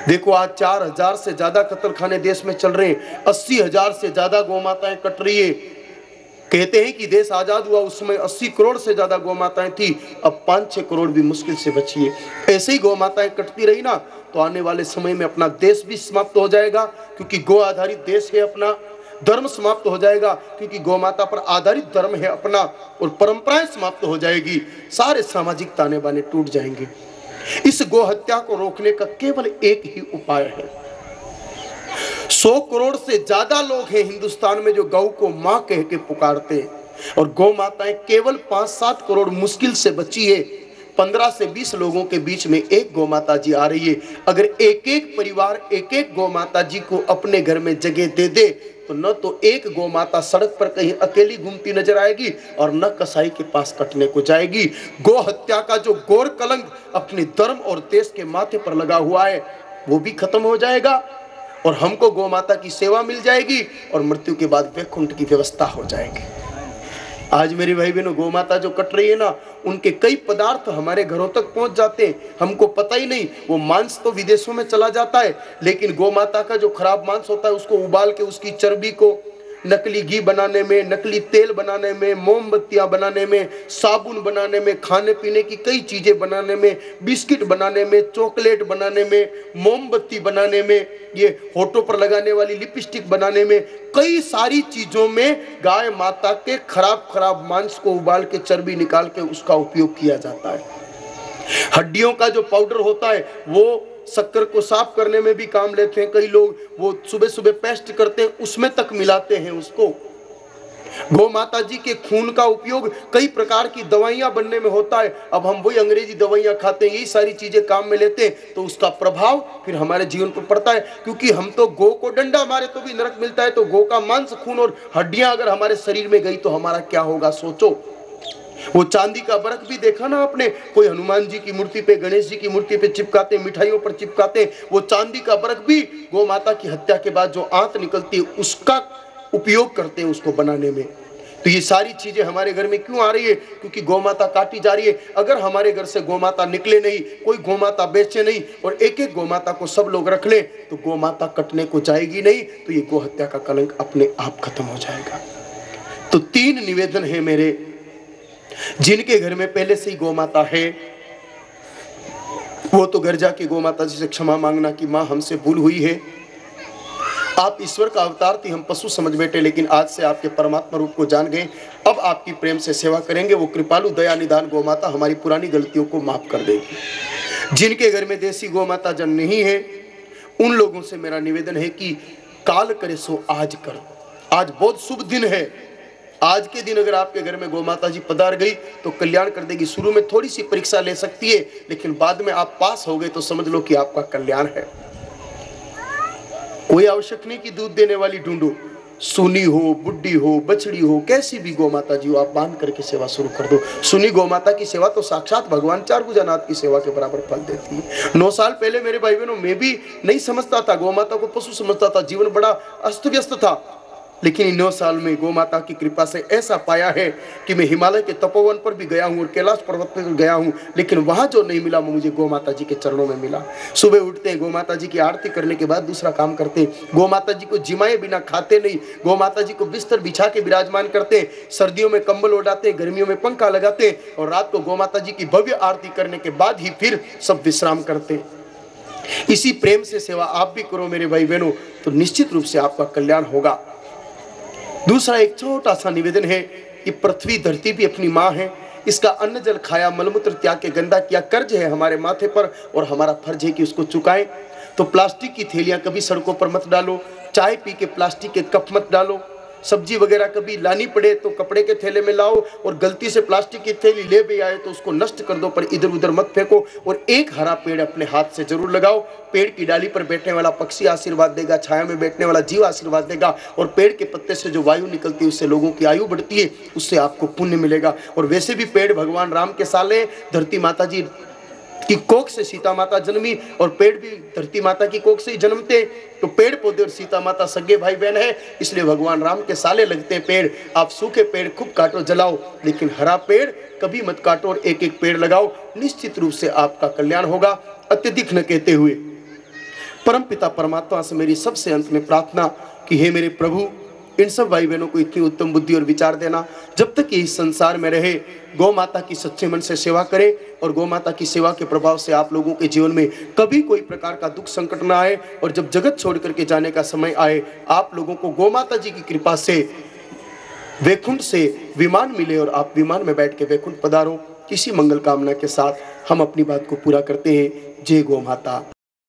देखो आज 4000 से ज्यादा कत्लखाने देश में चल रहे हैं, 80,000 से ज्यादा गौ माताएं कट रही है। कहते हैं कि देश आजाद हुआ उस समय 80 करोड़ से ज्यादा गौ माताएं थी, अब 5-6 करोड़ भी मुश्किल से बची है। ऐसे ही गौ माताएं कटती रही ना, तो आने वाले समय में अपना देश भी समाप्त हो जाएगा, क्योंकि गौ आधारित देश है अपना। धर्म समाप्त हो जाएगा, क्योंकि गौ माता पर आधारित धर्म है अपना, और परंपराएं समाप्त हो जाएगी। सारे सामाजिक ताने बाने टूट जाएंगे। इस गौ हत्या को रोकने का केवल एक ही उपाय है। 100 करोड़ से ज्यादा लोग हैं हिंदुस्तान में जो गौ को मां कह के पुकारते हैं, और गौ माताएं केवल 5-7 करोड़ मुश्किल से बची है। 15 से 20 लोगों के बीच में एक गौ माता जी आ रही है। अगर एक एक परिवार एक एक गौ माता जी को अपने घर में जगह दे दे, तो न तो एक गौ माता सड़क पर कहीं अकेली घूमती नजर आएगी, और न कसाई के पास कटने को जाएगी। गौ हत्या का जो घोर कलंक अपने धर्म और देश के माथे पर लगा हुआ है, वो भी खत्म हो जाएगा, और हमको गौ माता की सेवा मिल जाएगी, और मृत्यु के बाद वैकुंठ की व्यवस्था हो जाएगी। आज मेरी भाई बहनों, गौ माता जो कट रही है ना, उनके कई पदार्थ हमारे घरों तक पहुंच जाते हैं, हमको पता ही नहीं। वो मांस तो विदेशों में चला जाता है, लेकिन गौ माता का जो खराब मांस होता है उसको उबाल के उसकी चर्बी को नकली घी बनाने में, नकली तेल बनाने में, मोमबत्तियां बनाने में, साबुन बनाने में, खाने पीने की कई चीजें बनाने में, बिस्किट बनाने में, चॉकलेट बनाने में, मोमबत्ती बनाने में, ये होठों पर लगाने वाली लिपस्टिक बनाने में, कई सारी चीजों में गाय माता के खराब खराब मांस को उबाल के चर्बी निकाल के उसका उपयोग किया जाता है। हड्डियों का जो पाउडर होता है वो शक्कर को साफ करने में भी काम लेते हैं कई लोग। वो सुबह सुबह पेस्ट करते हैं, उसमें तक मिलाते हैं उसको। गौ माता जी के खून का उपयोग कई प्रकार की दवाइयां बनने में होता है। अब हम वही अंग्रेजी दवाइयां खाते हैं, यही सारी चीजें काम में लेते हैं, तो उसका प्रभाव फिर हमारे जीवन पर पड़ता है। क्योंकि हम तो गौ को डंडा मारे तो भी नरक मिलता है, तो गौ का मांस, खून और हड्डियां अगर हमारे शरीर में गई तो हमारा क्या होगा सोचो। वो चांदी का बरक भी देखा ना आपने, कोई हनुमान जी की मूर्ति पे, गणेश जी की मूर्ति पे चिपकाते, मिठाइयों पर चिपकाते। वो चांदी का बरक भी गौ माता की हत्या के बाद जो आंत निकलती है उसका उपयोग करते हैं उसको बनाने में। तो ये सारी चीजें हमारे घर में क्यों आ रही है? क्योंकि गौ माता काटी जा रही है। अगर हमारे घर से गौ माता निकले नहीं, कोई गौ माता बेचे नहीं, और एक एक गौ माता को सब लोग रख ले, तो गौ माता कटने को जाएगी नहीं, तो ये गौ हत्या का कलंक अपने आप खत्म हो जाएगा। तो 3 निवेदन है मेरे। जिनके घर में पहले से ही गौ माता है, वो तो घर जाके गौ माता जी से क्षमा मांगना कि माँ हमसे भूल हुई है, आप ईश्वर का अवतार थी, हम पशु समझ बैठे, लेकिन आज से आपके परमात्मा रूप को जान गए, अब आपकी प्रेम से सेवा करेंगे। वो कृपालु दया निदान गौ माता हमारी पुरानी गलतियों को माफ कर देगी। जिनके घर में देसी गौ माता जन नहीं है, उन लोगों से मेरा निवेदन है कि काल करे सो आज कर। आज बहुत शुभ दिन है। आज के दिन अगर आपके घर में गौ माता जी पधार गई तो कल्याण कर देगी। शुरू में थोड़ी सी परीक्षा ले सकती है, लेकिन बाद में आप पास हो गए तो समझ लो कि आपका कल्याण है। कोई आवश्यक नहीं कि दूध देने वाली ढूंढो, सुनी हो, बुड्ढी हो, बछड़ी हो, कैसी भी गौ माता जी हो, आप बांध करके सेवा शुरू कर दो। सुनी गौ माता की सेवा तो साक्षात भगवान चारभुजानाथ की सेवा के बराबर फल देती है। 9 साल पहले मेरे भाई बहनों, मैं भी नहीं समझता था, गौ माता को पशु समझता था, जीवन बड़ा अस्त व्यस्त था। लेकिन इन 9 साल में गौ माता की कृपा से ऐसा पाया है कि मैं हिमालय के तपोवन पर भी गया हूँ और कैलाश पर्वत पर गया हूँ, लेकिन वहाँ जो नहीं मिला वो मुझे गौ माता जी के चरणों में मिला। सुबह उठते हैं, गौ माता जी की आरती करने के बाद दूसरा काम करते हैं, गौ माता जी को जिमाए बिना खाते नहीं, गौ माता जी को बिस्तर बिछा के विराजमान करते हैं, सर्दियों में कंबल ओढ़ाते हैं, गर्मियों में पंखा लगाते हैं और रात को गौ माता जी की भव्य आरती करने के बाद ही फिर सब विश्राम करते हैं। इसी प्रेम से सेवा आप भी करो मेरे भाई बहनों, तो निश्चित रूप से आपका कल्याण होगा। दूसरा एक छोटा सा निवेदन है कि पृथ्वी धरती भी अपनी माँ है, इसका अन्न जल खाया, मलमूत्र त्याग के गंदा किया, कर्ज है हमारे माथे पर और हमारा फर्ज है कि उसको चुकाएं। तो प्लास्टिक की थैलियां कभी सड़कों पर मत डालो, चाय पी के प्लास्टिक के कप मत डालो, सब्जी वगैरह कभी लानी पड़े तो कपड़े के थैले में लाओ, और गलती से प्लास्टिक की थैली ले भी आए तो उसको नष्ट कर दो, पर इधर उधर मत फेंको। और एक हरा पेड़ अपने हाथ से जरूर लगाओ। पेड़ की डाली पर बैठने वाला पक्षी आशीर्वाद देगा, छाया में बैठने वाला जीव आशीर्वाद देगा, और पेड़ के पत्ते से जो वायु निकलती है उससे लोगों की आयु बढ़ती है, उससे आपको पुण्य मिलेगा। और वैसे भी पेड़ भगवान राम के साले, धरती माता जी की कोख से सीता माता जन्मी और पेड़ भी धरती माता की कोख से ही जन्मते, तो पेड़ पौधे और सीता माता सगे भाई बहन है, इसलिए भगवान राम के साले लगते हैं पेड़। आप सूखे पेड़ खूब काटो जलाओ, लेकिन हरा पेड़ कभी मत काटो और एक एक पेड़ लगाओ, निश्चित रूप से आपका कल्याण होगा। अत्यधिक न कहते हुए परम पिता परमात्मा से मेरी सबसे अंत में प्रार्थना कि हे मेरे प्रभु, इन सब भाई बहनों को इतनी उत्तम बुद्धि और विचार देना, जब तक ये इस संसार में रहे गौ माता की सच्चे मन से सेवा करें, और गौ माता की सेवा के प्रभाव से आप लोगों के जीवन में कभी कोई प्रकार का दुख संकट ना आए, और जब जगत छोड़ करके जाने का समय आए आप लोगों को गौ माता जी की कृपा से वैकुंठ से विमान मिले और आप विमान में बैठ के वैकुंठ पधारो। इसी मंगल कामना के साथ हम अपनी बात को पूरा करते हैं। जय गौ माता।